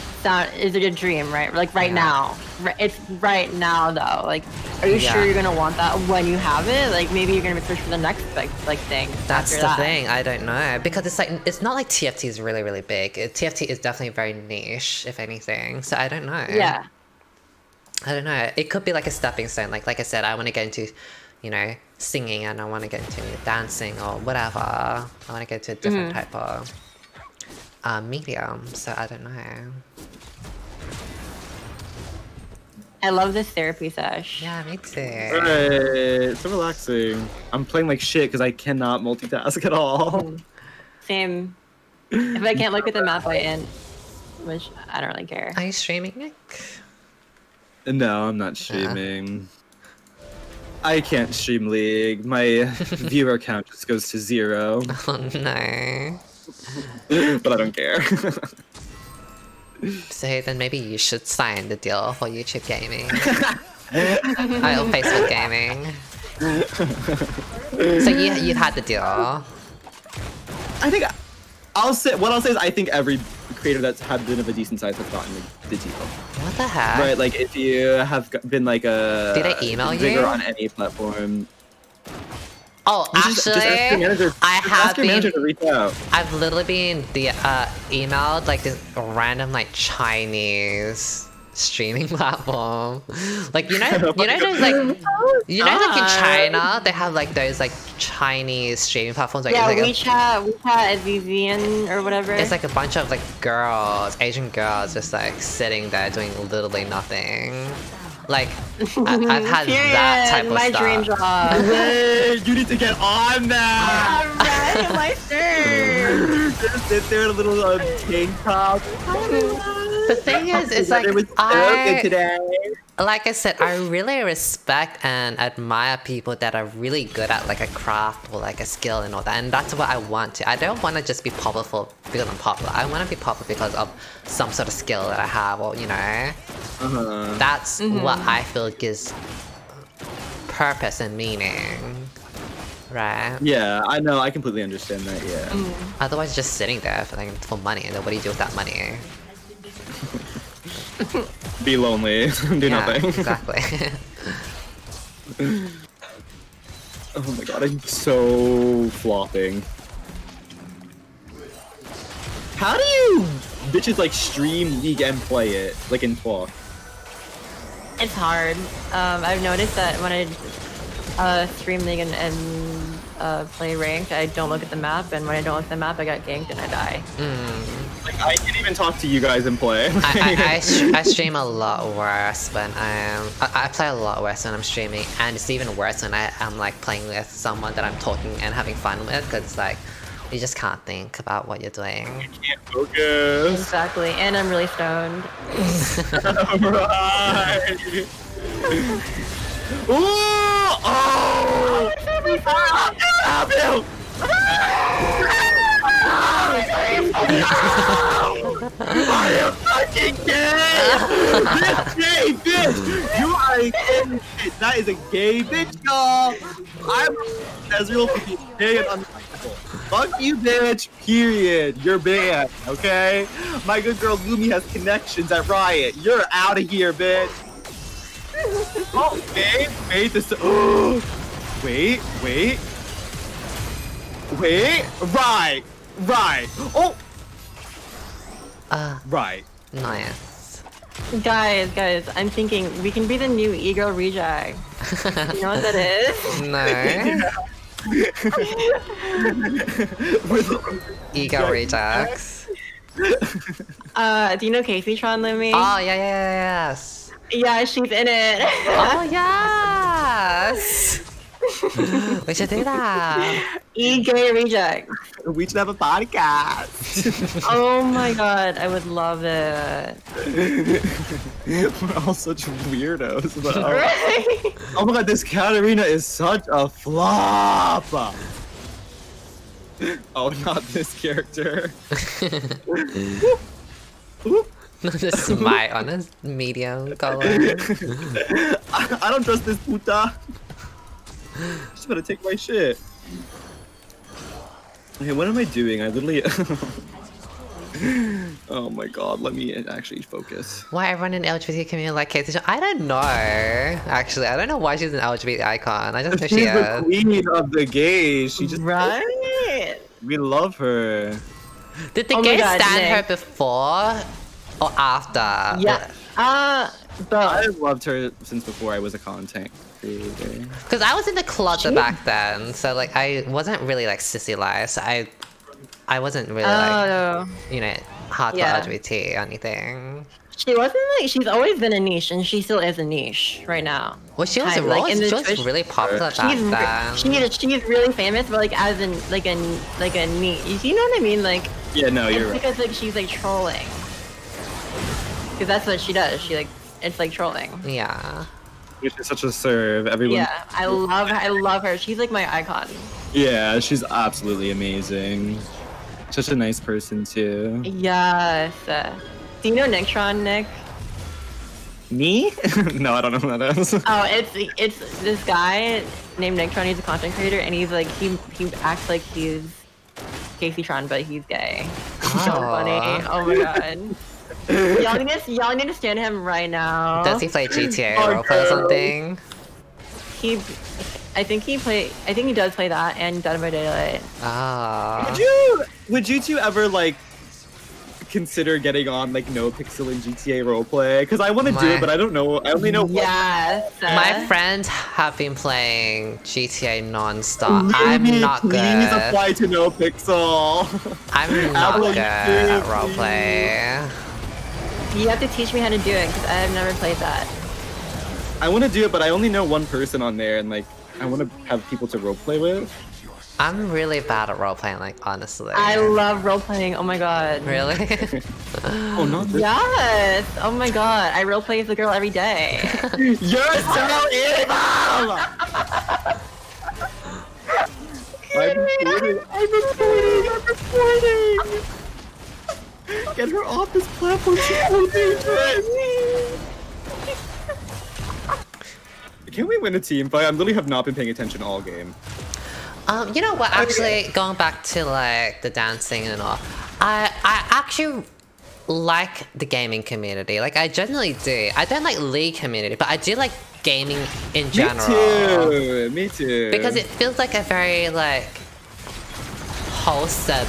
is a dream, right? Like right now. It's right now though. Like, are you sure you're gonna want that when you have it? Like maybe you're gonna search for the next like thing. That's after the that. thing, I don't know. Because it's like, it's not like TFT is really, really big. TFT is definitely very niche, if anything. So I don't know. Yeah. I don't know. It could be like a stepping stone. Like I said, I want to get into, you know, singing, and I want to get into dancing or whatever. I want to get to a different type of medium. So I don't know. I love this therapy sesh. Yeah, me too. Right, so relaxing. I'm playing like shit because I cannot multitask at all. Same. If I can't look at the map, I end. Which I don't really care. Are you streaming, Nick? No, I'm not streaming. I can't stream League. My viewer count just goes to 0. Oh no. But I don't care. So then maybe you should sign the deal for YouTube gaming. Oh, Facebook gaming. So you had the deal. I think I'll say is I think every creator that's had been of a decent size has gotten the deal. What the heck? Right, like if you have been like a Did they email bigger you? on any platform. Oh, Just ask your actually, manager, I have ask your manager to reach out. I've literally been emailed like this random like Chinese streaming platform. Like you know those like like in China they have like those like Chinese streaming platforms. Like, Yeah, like WeChat Azizian or whatever. it's like a bunch of like girls, Asian girls, just like sitting there doing literally nothing. Like I've had that type of my stuff. dream job. Wait, you need to get on that. Alright, my turn. Just sit there in a little tank top. The thing is, it's like It was so good today. like I said, I really respect and admire people that are really good at like a craft or like a skill and all that, and that's what I want to. I don't want to just be popular because I'm popular. I want to be popular because of some sort of skill that I have, or you know, that's what I feel gives purpose and meaning, right? Yeah, I know. I completely understand that. Yeah. Otherwise, just sitting there for money, and then what do you do with that money? Be lonely. Do nothing. Exactly. Oh my god, I'm so flopping. How do you bitches like stream League and play it like in talk? It's hard. I've noticed that when I stream League and play ranked, I don't look at the map, and when I don't look at the map, I get ganked and I die. Like I can't even talk to you guys and play. I stream a lot worse when I play a lot worse when I'm streaming, and it's even worse when I'm like playing with someone that I'm talking and having fun with, because it's like you just can't think about what you're doing. Can't focus. Exactly, and I'm really stoned. Right. Ooh! Oh! Help you! Are you fucking gay? This gay bitch! You are a gay bitch. That is a gay bitch, y'all. I'm Ezreal for being gay and unlikable. Fuck you, bitch. Period. You're banned, okay? My good girl Lumi has connections at Riot. You're out of here, bitch. Oh, wait, wait, this. Wait, right. Oh, right. Nice. Guys, I'm thinking we can be the new ego reject. You know what that is? No. Ego rejects. Do you know Casey Tron Lumi? Oh yes. Yeah, she's in it. Oh yes. We should do that. Ego reject. We should have a podcast. Oh my god, I would love it. We're all such weirdos. But, Right? oh my god, this Katarina is such a flop. Oh, not this character. The smite on his medium color. I don't trust this puta. She's about to take my shit. Okay, what am I doing? I literally... Oh my god, let me actually focus. Why everyone in the LGBT community like Casey? I don't know. Actually, I don't know why she's an LGBT icon. I just know she She's is. the queen of the gays. She just... Right? We love her. Did the Oh my gays God, stand Nick. her before or after? Yeah. But I've loved her since before I was a content creator. Because I was in the closet back then, so like I wasn't really like sissy life, so I wasn't really like, you know, hardcore Yeah. LGBT or anything. she wasn't like, she's always been a niche, and she still is a niche right now. Well, she was, Kind of, like, in the she was Twitch- really popular back then. She's really famous, but like as in like a niche. You know what I mean? Like Yeah, no, you're it's right. because like she's like trolling. Because that's what she does. She like it's like trolling. Yeah. Which is such a serve. Everyone. Yeah, I love her. She's like my icon. Yeah, she's absolutely amazing. Such a nice person too. Yes. Do you know Nicktron, Nick? Me? No, I don't know who that is. Oh, it's this guy named Nicktron. He's a content creator, and he's like he acts like he's Casey Tron, but he's gay. So funny. Oh my god. Y'all need to stand him right now. Does he play GTA roleplay or something? I think he does play that and Dead by Daylight. Oh. Would you two ever like consider getting on like No Pixel and GTA roleplay? Because I want to do it, but I don't know. I only know. Yes. My friends have been playing GTA non-stop. Please, I'm not good. Please apply to No Pixel. I'm not good at roleplay. You have to teach me how to do it because I have never played that. I want to do it, but I only know one person on there, and like I want to have people to roleplay with. I'm really bad at roleplaying, like honestly. I love roleplaying. Oh my god. Really? Oh, not this. Yes. Oh my god. I roleplay as a girl every day. You're so evil! I'm recording! Get her off this platform, she's so dangerous! Can we win a team fight? I literally have not been paying attention all game. You know what, actually, going back to like the dancing and all, I actually like the gaming community. Like I generally do. I don't like League community, but I do like gaming in general. Me too. Because it feels like a very like wholesome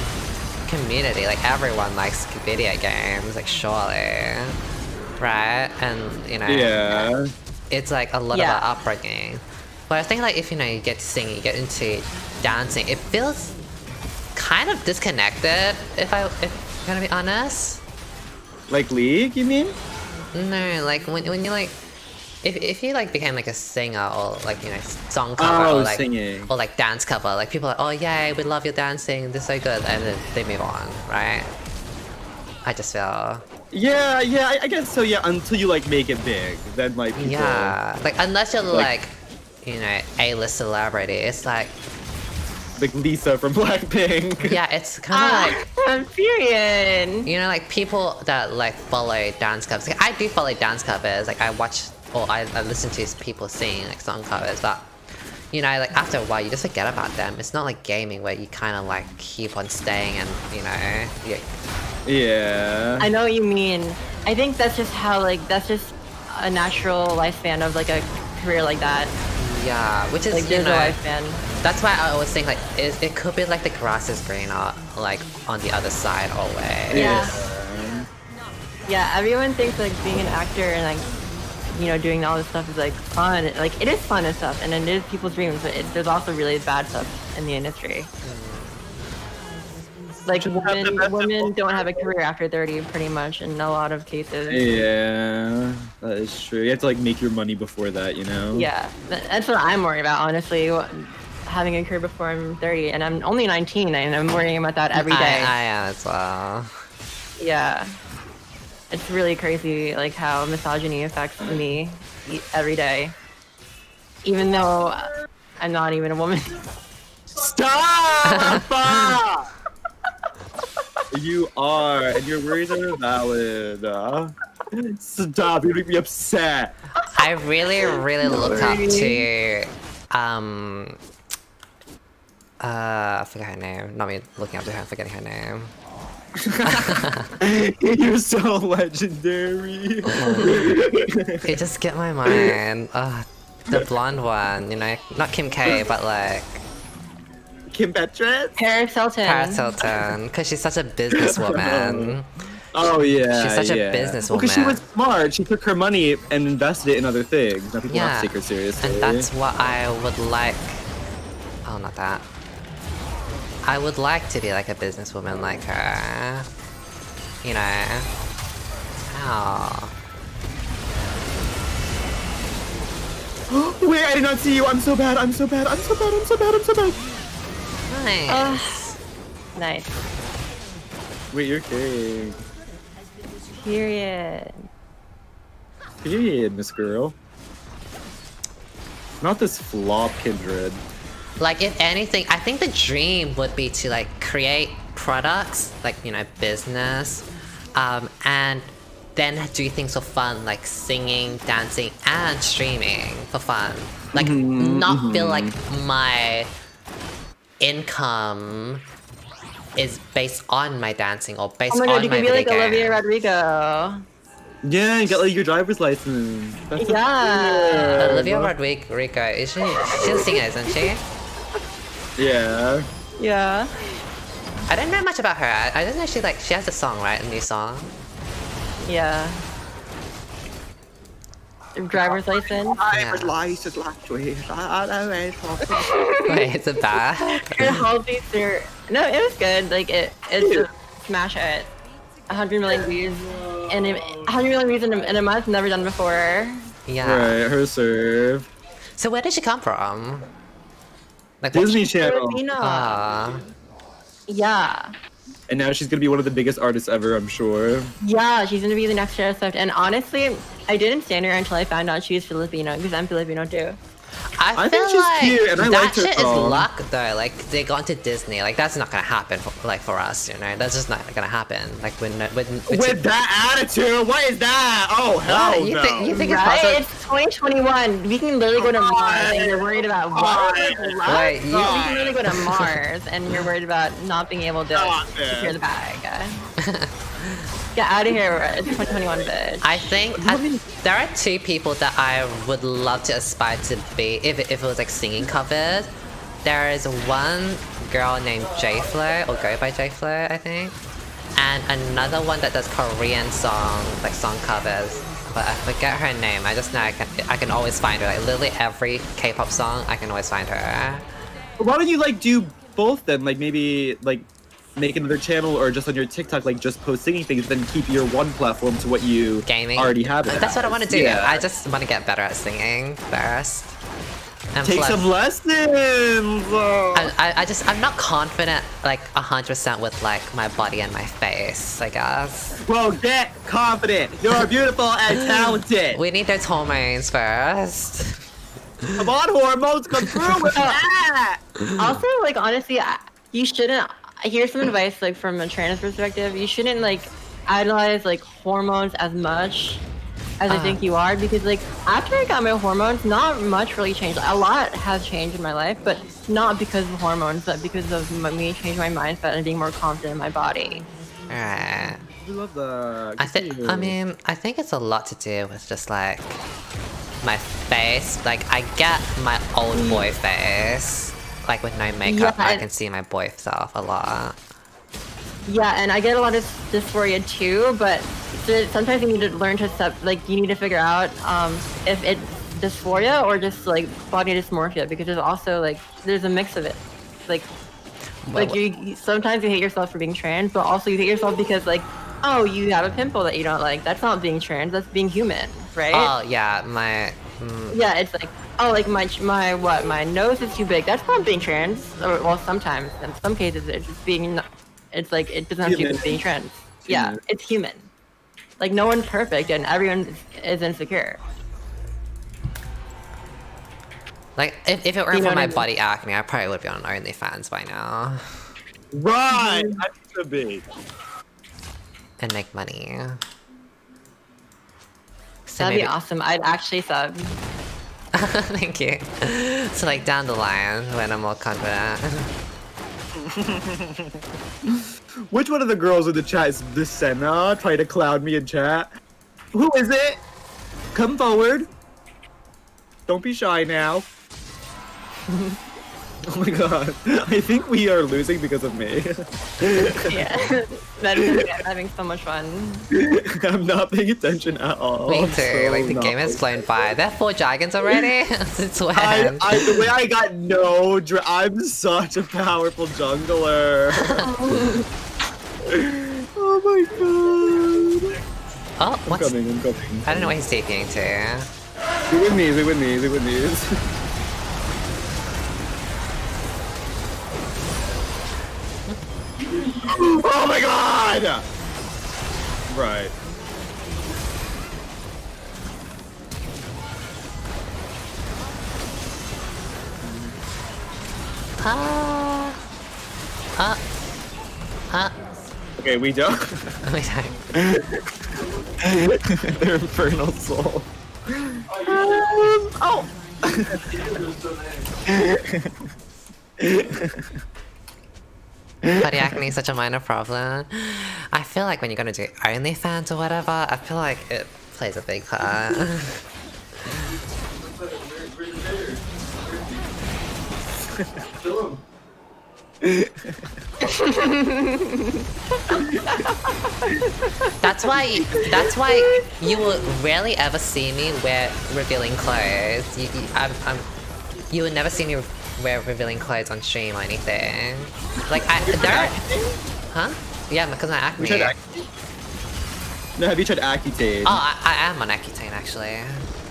community. Like everyone likes video games, like surely, right? And you know, yeah, it's like a lot about upbringing. But I think like if you know you get to sing, you get into dancing, it feels kind of disconnected. If I'm gonna be honest. Like League, you mean? No, like when you like. If you like became like a singer or like, you know, song cover or like singing. Or like dance cover, like people are like, oh yay, we love your dancing, this is so good, and then they move on, right? I just feel yeah, I guess so. Yeah, until you like make it big, then like people, like unless you're like you know, A-list celebrity, it's like Lisa from Blackpink. Yeah, it's kind of like I'm period. You know, like people that like follow dance covers. Like, I do follow dance covers. Like I watch or I listen to people sing like song covers, but you know, like after a while you just forget about them. It's not like gaming where you kind of like keep on staying and you know. Yeah. I know what you mean. I think that's just how like that's just a natural lifespan of like a career like that. Yeah, which is like you know, lifespan. That's why I always think like it could be like the grass is greener like on the other side always. Yeah. Yeah, everyone thinks like being an actor and like you know doing all this stuff is like fun. Like it is fun and stuff, and it is people's dreams. But there's also really bad stuff in the industry. Like women don't have a career after 30, pretty much, in a lot of cases. Yeah, that is true. You have to like make your money before that, you know? Yeah, that's what I'm worried about, honestly. Having a career before I'm 30, and I'm only 19, and I'm worrying about that every day. I am as well. Yeah, it's really crazy, like how misogyny affects me every day, even though I'm not even a woman. Stop! You are, and your worries are valid. Stop, you make me upset. I really look up to I forgot her name. Not me looking up to her, I'm forgetting her name. You're so legendary. It just get my mind. The blonde one, you know, not Kim K, but like Kim Petras? Paris Hilton. Paris Hilton, because she's such a businesswoman. Oh yeah, she's such a businesswoman. Because she was smart. She took her money and invested it in other things. Now people have to take her seriously. And that's what I would like. Oh, not that. I would like to be like a businesswoman like her. You know. Oh. Wait, I did not see you. I'm so bad. I'm so bad. I'm so bad. I'm so bad. I'm so bad. Nice. Nice. Wait, you're king. Period. Period, Miss Girl. Not this flop, Kindred. Like, if anything, I think the dream would be to like create products, like, you know, business, and then do things for fun, like singing, dancing, and streaming for fun. Like, not feel like my income is based on my dancing or based on my video you could be like game. Olivia Rodrigo. Yeah, and get like your driver's license. That's Yeah. Olivia Rodrigo, she's a singer, isn't she? Yeah. Yeah. I don't know much about her. I don't know she has a song, right? A new song. Yeah. Driver's license. Driver's license last week. Wait, is it bad? Her whole piece are... No, it was good. Like, it's a smash hit. 100 million views. And 100 million views in a month, never done before. Yeah. Right, her serve. So where did she come from? Like Disney Channel. Filipino. Ah. Yeah. And now she's gonna be one of the biggest artists ever, I'm sure. Yeah, she's gonna be the next Taylor Swift. And honestly, I didn't stand her until I found out she was Filipino, because I'm Filipino too. I think feel she's like cute, and I that liked her shit is song. luck though. Like they gone to Disney. Like that's not gonna happen for us, you know. That's just not gonna happen. Like with that attitude, what is that? Oh hell what? You no. think it's Right? possible? It's 2021. We can literally go to Mars, and you're worried about what? Wait, We can literally go to Mars, and you're worried about not being able to secure the bag. Get out of here, it's 2021, bitch. I think there are two people that I would love to aspire to be if it was like singing covers. There is one girl named J-Flo, or go by J-Flo, I think. And another one that does Korean song covers. But I forget her name. I just know I can always find her. Like literally every K-pop song, I can always find her. Why don't you like do both then? Like maybe like make another channel or just on your TikTok like just post singing things, then keep your one platform to what you Gaming. already have. That's what I want to do. Yeah. I just want to get better at singing first. And Take plus, some lessons. I'm not confident like 100% with like my body and my face, I guess. Well, get confident. You're beautiful and talented. We need those hormones first. Come on, hormones, come through with that. Also, like honestly, you shouldn't. Here's some advice, like from a trans perspective. You shouldn't like idolize like hormones as much as I think you are, because like after I got my hormones, not much really changed. A lot has changed in my life, but not because of hormones, but because of me changing my mindset and being more confident in my body. Alright. We love that. I think it's a lot to do with just like my face. Like I get my old boy face. Like with no makeup, Yeah, I can see my boy self a lot. Yeah, and I get a lot of dysphoria too, but sometimes you need to learn to you need to figure out if it's dysphoria or just like body dysmorphia, because there's also like there's a mix of it. You sometimes you hate yourself for being trans, but also you hate yourself because like, oh, you have a pimple that you don't like. That's not being trans, that's being human, right? Oh yeah, Yeah, it's like, oh, like my nose is too big. That's not being trans. Or, well, sometimes, in some cases, it's just being. It's like it doesn't have to do with being trans. Yeah, it's human. Like no one's perfect, and everyone is insecure. like if it weren't for my body acne, I probably would be on OnlyFans by now. Right, I should be. And make money. So That'd be awesome. I'd actually sub. Thank you. So like down the line when I'm more confident. Which one of the girls in the chat is this Senna trying to cloud me in chat? Who is it? Come forward. Don't be shy now. Oh my god. I think we are losing because of me. Yeah, I'm having so much fun. I'm not paying attention at all. Me I'm too. so Like the game has flown by. There are 4 dragons already. Since when? The way I got I'm such a powerful jungler. Oh my god. Oh, what's... I'm coming. I don't know what he's taking to. They with me. Oh my god! Right. Okay, we don't. We don't. Their infernal soul. Oh! Body acne is such a minor problem. I feel like when you're gonna do OnlyFans or whatever, I feel like it plays a big part. That's why you will rarely ever see me wear revealing clothes. You would never see me wear revealing clothes on stream or anything. Like huh? Yeah, because my acne. No, have you tried Accutane? Oh, I am on Accutane actually.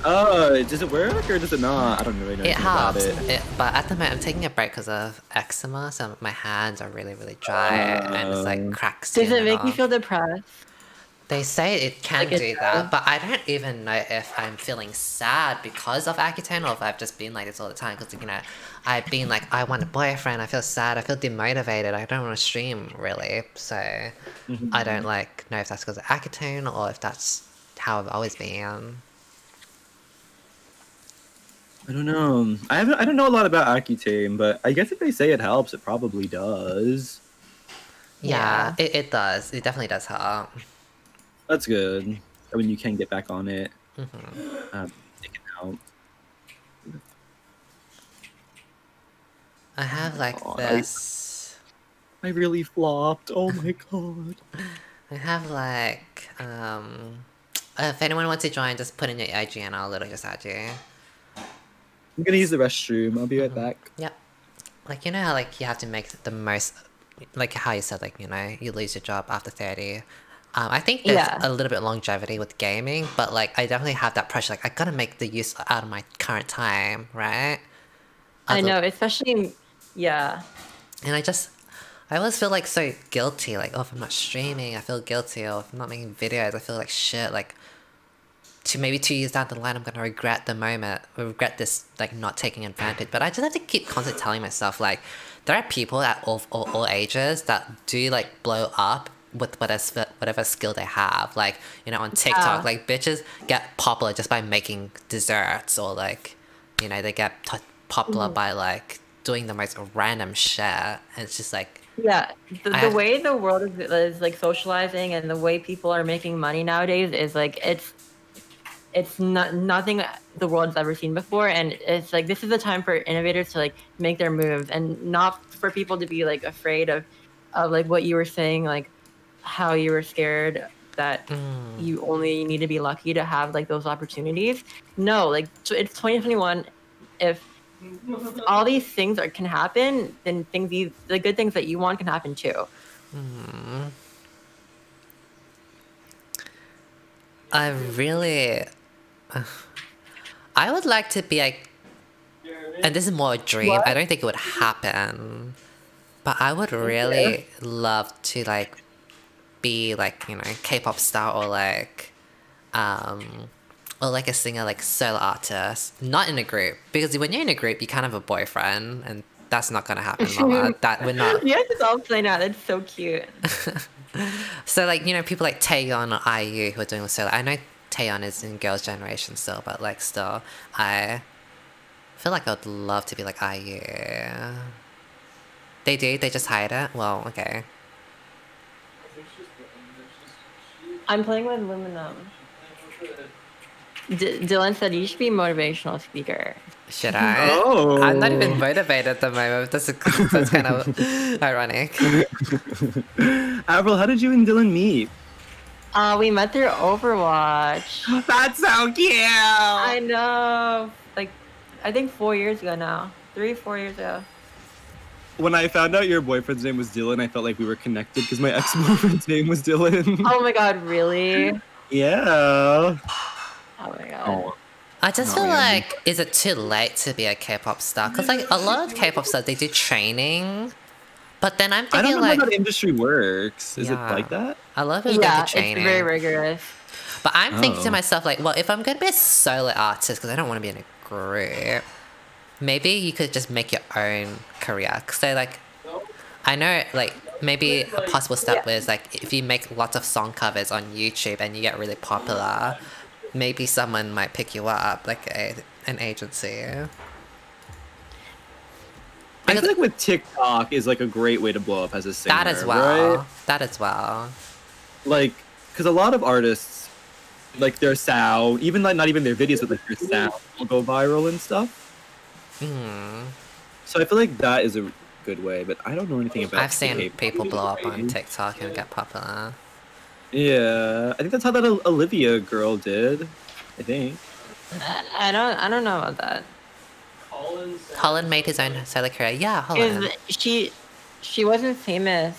Does it work or does it not? I don't really know It anything about helps, it. but at the moment I'm taking a break because of eczema, so my hands are really dry and it's like cracks. Does it make you feel depressed? They say it can Like do that, but I don't even know if I'm feeling sad because of Accutane or if I've just been like this all the time. Because, you know, I've been like, I want a boyfriend, I feel sad, I feel demotivated, I don't want to stream really. So I don't like know if that's because of Accutane or if that's how I've always been. I don't know. I don't know a lot about Accutane, but I guess if they say it helps, it probably does. Yeah, it does. It definitely does help. That's good. I mean, you can get back on it. It can help. I have like this. I really flopped. Oh my god. I have like if anyone wants to join, just put in your IG and I'll literally just add you. I'm gonna use the restroom. I'll be right back. Yep. Like, you know how like you have to make the most, like how you said, like, you know, you lose your job after 30. I think there's a little bit of longevity with gaming, but like I definitely have that pressure. Like I gotta make the use out of my current time, right? I know, especially, yeah. And I always feel like so guilty. Like, oh, if I'm not streaming, I feel guilty. Or if I'm not making videos, I feel like shit. Like, maybe 2 years down the line, I'm gonna regret the moment, regret this, like, not taking advantage. But I just have to keep constantly telling myself, like, there are people at all ages that do like blow up with whatever skill they have. Like, you know, on TikTok, like bitches get popular just by making desserts, or like, you know, they get popular by like doing the most random shit. And it's just like, yeah, the way the world is like socializing and the way people are making money nowadays is like it's not nothing the world's ever seen before, and it's like this is the time for innovators to like make their moves and not for people to be like afraid of like what you were saying, like how you were scared that you only need to be lucky to have like those opportunities. No, like it's 2021. If all these things can happen, then the good things that you want can happen too. I would like to be like, and this is more a dream, I don't think it would happen, but I would really love to like be like, you know, K-pop star or like a singer, like solo artist, not in a group, because when you're in a group you can't have a boyfriend, and that's not gonna happen, mama. That we're not. Yes, it's all playing out. That's so cute. So like, you know, people like Taeyeon or IU who are doing solo. I know Taeyeon is in Girls' Generation still, but like still, I feel like I would love to be like IU. They just hide it? Well, okay. I'm playing with Luminum. Dylan said you should be a motivational speaker. Should I? Oh. I'm not even motivated at the moment. That's kind of ironic. Avril, how did you and Dylan meet? We met through Overwatch. That's so cute! I know. Like, I think 4 years ago now. 4 years ago. When I found out your boyfriend's name was Dylan, I felt like we were connected because my ex-boyfriend's name was Dylan. Oh my god, really? Yeah. Oh my god. Oh. I just feel like, is it too late to be a K-pop star? Because like a lot of K-pop stars, they do training, but then I'm thinking, I don't know like, how that industry works. Is it like that? I love it. Yeah, it's very rigorous. But I'm thinking to myself, like, well, if I'm going to be a solo artist, because I don't want to be in a group, maybe you could just make your own career. So like, I know, like, maybe a possible step is, like, if you make lots of song covers on YouTube and you get really popular, maybe someone might pick you up, like an agency. I feel like with TikTok is like a great way to blow up as a singer. That as well. Right? That as well. Like, because a lot of artists, like their sound, even like not even their videos, but like their sound will go viral and stuff. So I feel like that is a good way, but I don't know anything about. I've seen people blow up on TikTok and get popular. Yeah, I think that's how that Olivia girl did. I think. I don't know about that. Colin made his own solo career. Yeah, Holland. She wasn't famous,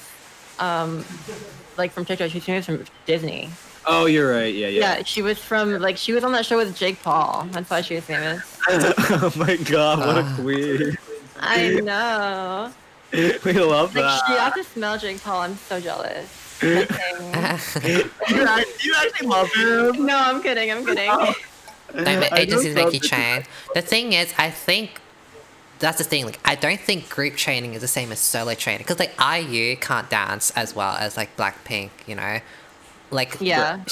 like from TikTok. She's famous from Disney. Oh, you're right. Yeah. Yeah, she was from she was on that show with Jake Paul. That's why she was famous. Oh my god, what a queen! I know. We love Like that. she got to smell Jake Paul. I'm so jealous. You actually love him? No, I'm kidding. Agencies make you train. The thing is, I think that's the thing. Like, I don't think group training is the same as solo training. Because like IU can't dance as well as like Blackpink, you know. Like yeah,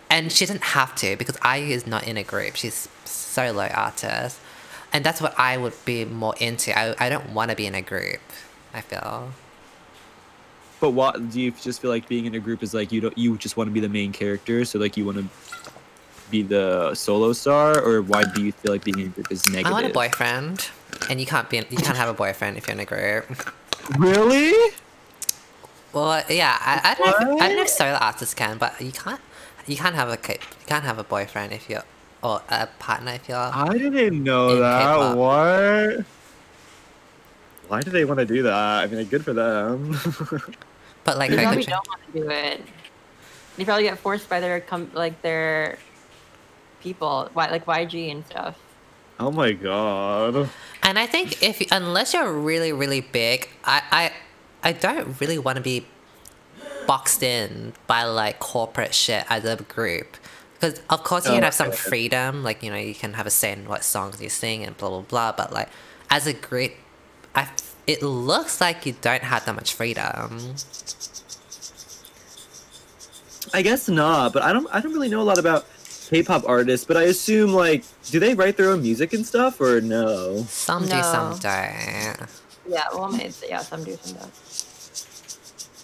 and she doesn't have to because IU is not in a group. She's solo artist, and that's what I would be more into. I don't want to be in a group. I feel. But what do you just feel like being in a group is like you just want to be the main character, so like you want to be the solo star, or why do you feel like being in a group is negative? I want a boyfriend, and you can't have a boyfriend if you're in a group. Really? Well, yeah, I don't know if solo artists can, but you can't have a boyfriend if you're or a partner if you're. I didn't know that. K-pop. What? Why do they want to do that? I mean, like, good for them. But like, they probably don't want to do it. They probably get forced by their their people, like YG and stuff. Oh my god. And I think unless you're really, really big, I don't really want to be boxed in by like corporate shit as a group. Because of course you can have some freedom, like, you know, you can have a say in what songs you sing and blah blah blah. But like as a group, it looks like you don't have that much freedom. I guess not, but I don't really know a lot about K-pop artists, but I assume like, do they write their own music and stuff or no? Some do, some don't. Yeah, well, some do, some don't.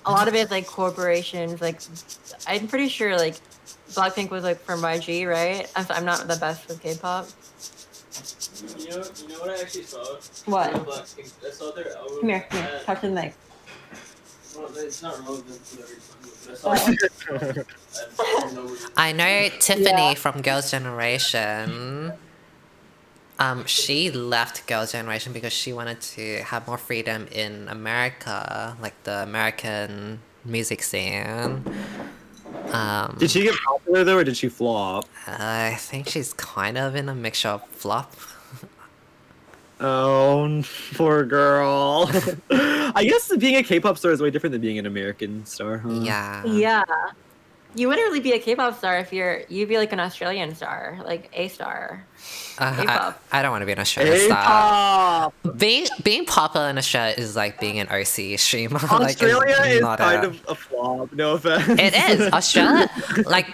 A lot of it is like corporations. Like, I'm pretty sure like Blackpink was like from YG, right? I'm not the best with K-pop. You know what I actually saw? What? Blackpink. I saw their album. Come here, talk to the mic. Well, it's not relevant to everything. I know Tiffany from Girls' Generation. She left Girls' Generation because she wanted to have more freedom in America, like the American music scene. Did she get popular though, or did she flop? I think she's kind of in a mixture of flop. Oh, poor girl. I guess being a K-pop star is way different than being an American star, huh? Yeah. Yeah. You wouldn't really be a K-pop star if you'd be like an Australian star, like a star. K-pop. I don't want to be an Australian star. Being popular in Australia is like being an OC streamer. Australia like, is kind of a flop, no offense. It is. Australia, like,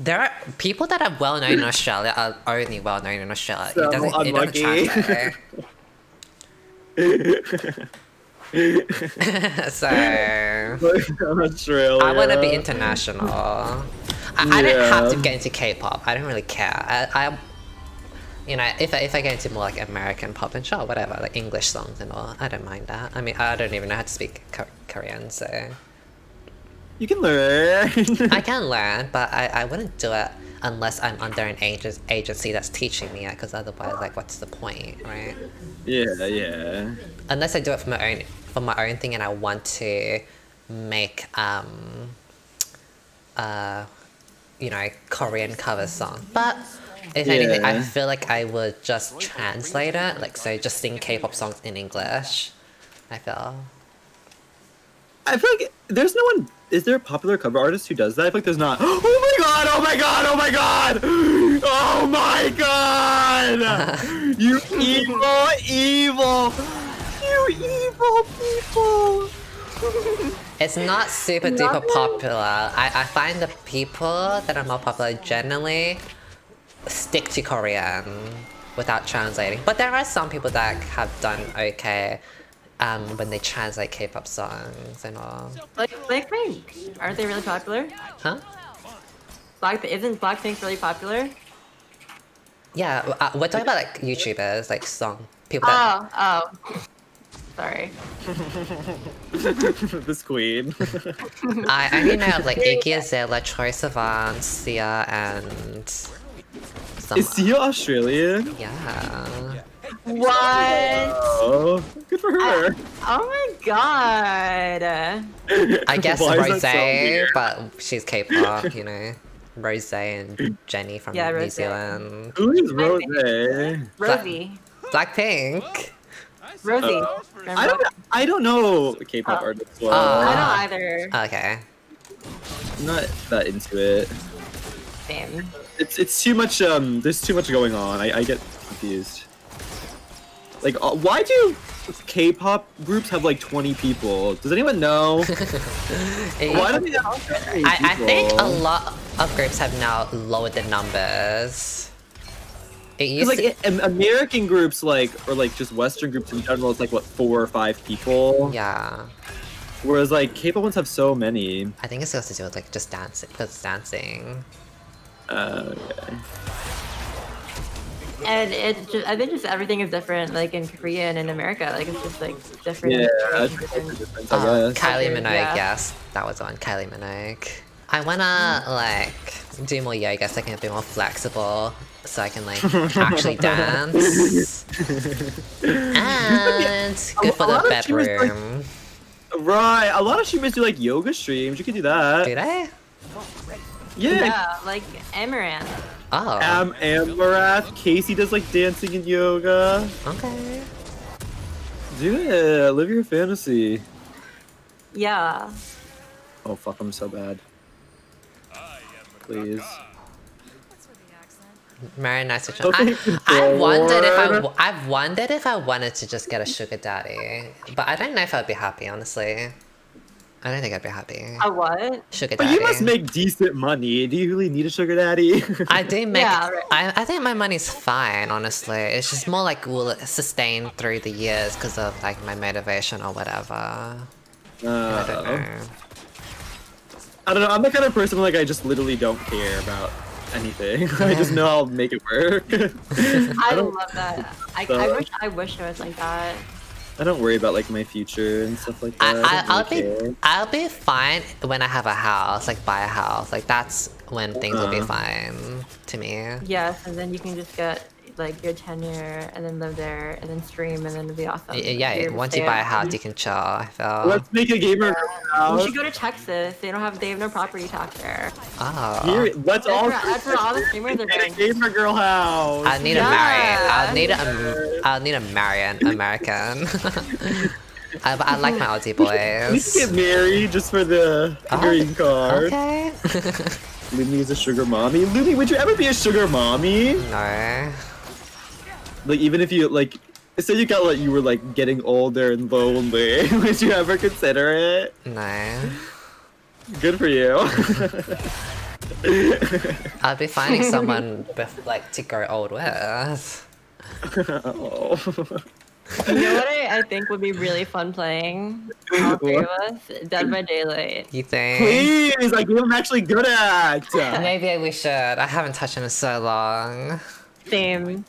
there are people that are well known in Australia are only well known in Australia. So it doesn't translate. So Australia. I want to be international. I don't have to get into K-pop. I don't really care. I you know, if I get into more like American pop and sure, whatever, like English songs and all, I don't mind that. I mean, I don't even know how to speak Korean, so you can learn. I can learn, but I wouldn't do it unless I'm under an agency that's teaching me it, because otherwise, like, what's the point, right? Yeah. Unless I do it for my own thing, and I want to make you know, Korean cover song. But if anything, I feel like I would just translate it, like, so just sing K-pop songs in English. I feel like there's no one. Is there a popular cover artist who does that? I feel like there's not. Oh my god! Oh my god! Oh my god! Oh my god! You evil people! It's not super duper popular. I find the people that are more popular generally stick to Korean without translating. But there are some people that have done okay when they translate K-pop songs and all. Like Blackpink, aren't they really popular? Huh? Isn't Blackpink really popular? Yeah, we're talking about like YouTubers, like song people that. Oh. Sorry. This queen. I only know of like Iggy Azalea, Troye Sivan, Sia, and some. Is Sia Australian? Yeah. What? Oh, good for her. Oh my god. I guess Why is that Rose, so weird? but she's K-pop, you know. Rose and Jenny from New Rosé. Zealand. Who is Rose? Rosie. Blackpink. Rosie. I don't know K-pop Oh. artists well. I don't either. Okay. I'm not that into it. Same. It's too much. There's too much going on. I get confused. Like, why do K-pop groups have like 20 people? Does anyone know? Why do they have so many I think a people? lot of groups have now lowered the numbers. It used Because to, like American groups, like or like just Western groups in general, it's like what 4 or 5 people. yeah. Whereas like K-pop ones have so many. I think it's supposed to do with like just dancing, because it's dancing. Okay. And I think just everything is different, like in Korea and in America. Like it's just like different. Yeah, that's different- the difference, I guess. Kylie Okay, Minogue, yeah. yes, that was on Kylie Minogue. I wanna like do more yoga so I can be more flexible, so I can like actually dance. And good for a the lot of streamers, like- bedroom. Right, a lot of streamers do like yoga streams. You could do that. Do they? Yeah. Yeah, like Amaranth. Oh, Amarath, Casey does like dancing and yoga. okay. Do it. Live your fantasy. Yeah. Oh fuck, I'm so bad. Please. Very nice to Okay, I've Lord. wondered if I wanted to just get a sugar daddy, but I don't know if I'd be happy, honestly. I don't think I'd be happy. A what? Sugar But daddy. you must make decent money. Do you really need a sugar daddy? I do make. Yeah, right. I think my money's fine, honestly. It's just more like will it sustain through the years because of like my motivation or whatever. I don't know. I don't know. I'm the kind of person like I just literally don't care about anything. I just know I'll make it work. I don't- love that. So- I wish I was like that. I don't worry about like my future and stuff like that. I'll be fine when I have a house, like buy a house. Like that's when things will be fine to me. Yes, and then you can just get like your tenure and then live there and then stream and then it'll be awesome. Yeah, You're once you stay- buy a house, you can chill. I feel. Let's make a gamer You house. should go to Texas. They have no property tax there. Oh. Here, let's all That's where all the streamers are get a going. gamer girl house. I need Yeah. I'll need to marry an American. I like my Aussie We boys. can get married just for the green card. Okay. Lumi is a sugar mommy. Lumi, would you ever be a sugar mommy? No. Like even if you like, say you got like you were like getting older and lonely, would you ever consider it? No. Good for you. I'll be finding someone with, like to grow old with. Oh. You know what I think would be really fun playing? All three of us? Dead by Daylight. You think? Please, like I'm actually good at. Maybe we should. I haven't touched him in so long. Same.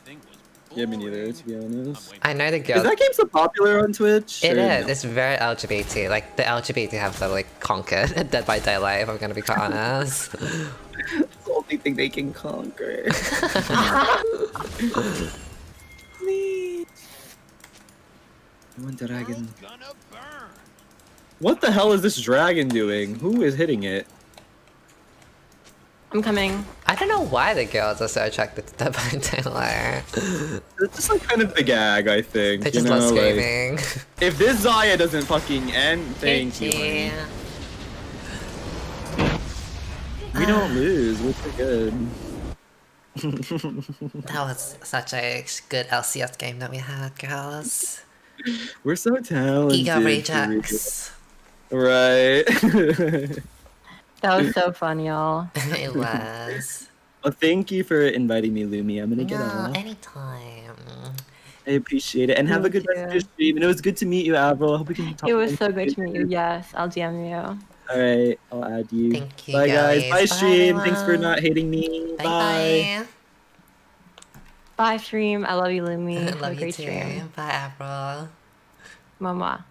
Yeah, me neither, to be honest. I know the Is girl. that game so popular on Twitch? It Or is. no? It's very LGBT. Like the LGBT have totally conquered Dead by Daylight. If I'm gonna be quite honest. It's the only thing they can conquer. One dragon. What the hell is this dragon doing? Who is hitting it? I'm coming. I don't know why the girls are so attracted to Dead by Daylight. It's just like kind of the gag, I think. They you just know, love like, screaming. if this Zaya doesn't fucking end, thank you. honey. We don't lose. We're pretty good. That was such a good LCS game that we had, girls. We're so talented. Ego rejects. Right. That was so fun, y'all. It was. Well, thank you for inviting me, Lumi. I'm gonna get No, off. anytime. I appreciate it, and have a Me good rest of your too. stream. And it was good to meet you, Avril. I hope we can talk. It was again so good to soon. meet you. Yes, I'll DM you. All right, I'll add you. Thank you, Bye, guys. girlies. Bye, Bye, stream. Thanks for everyone. not hating me. Bye Bye. Bye, stream. I love you, Lumi. bye. Have a Love you great too. stream. Bye, Avril. Mama.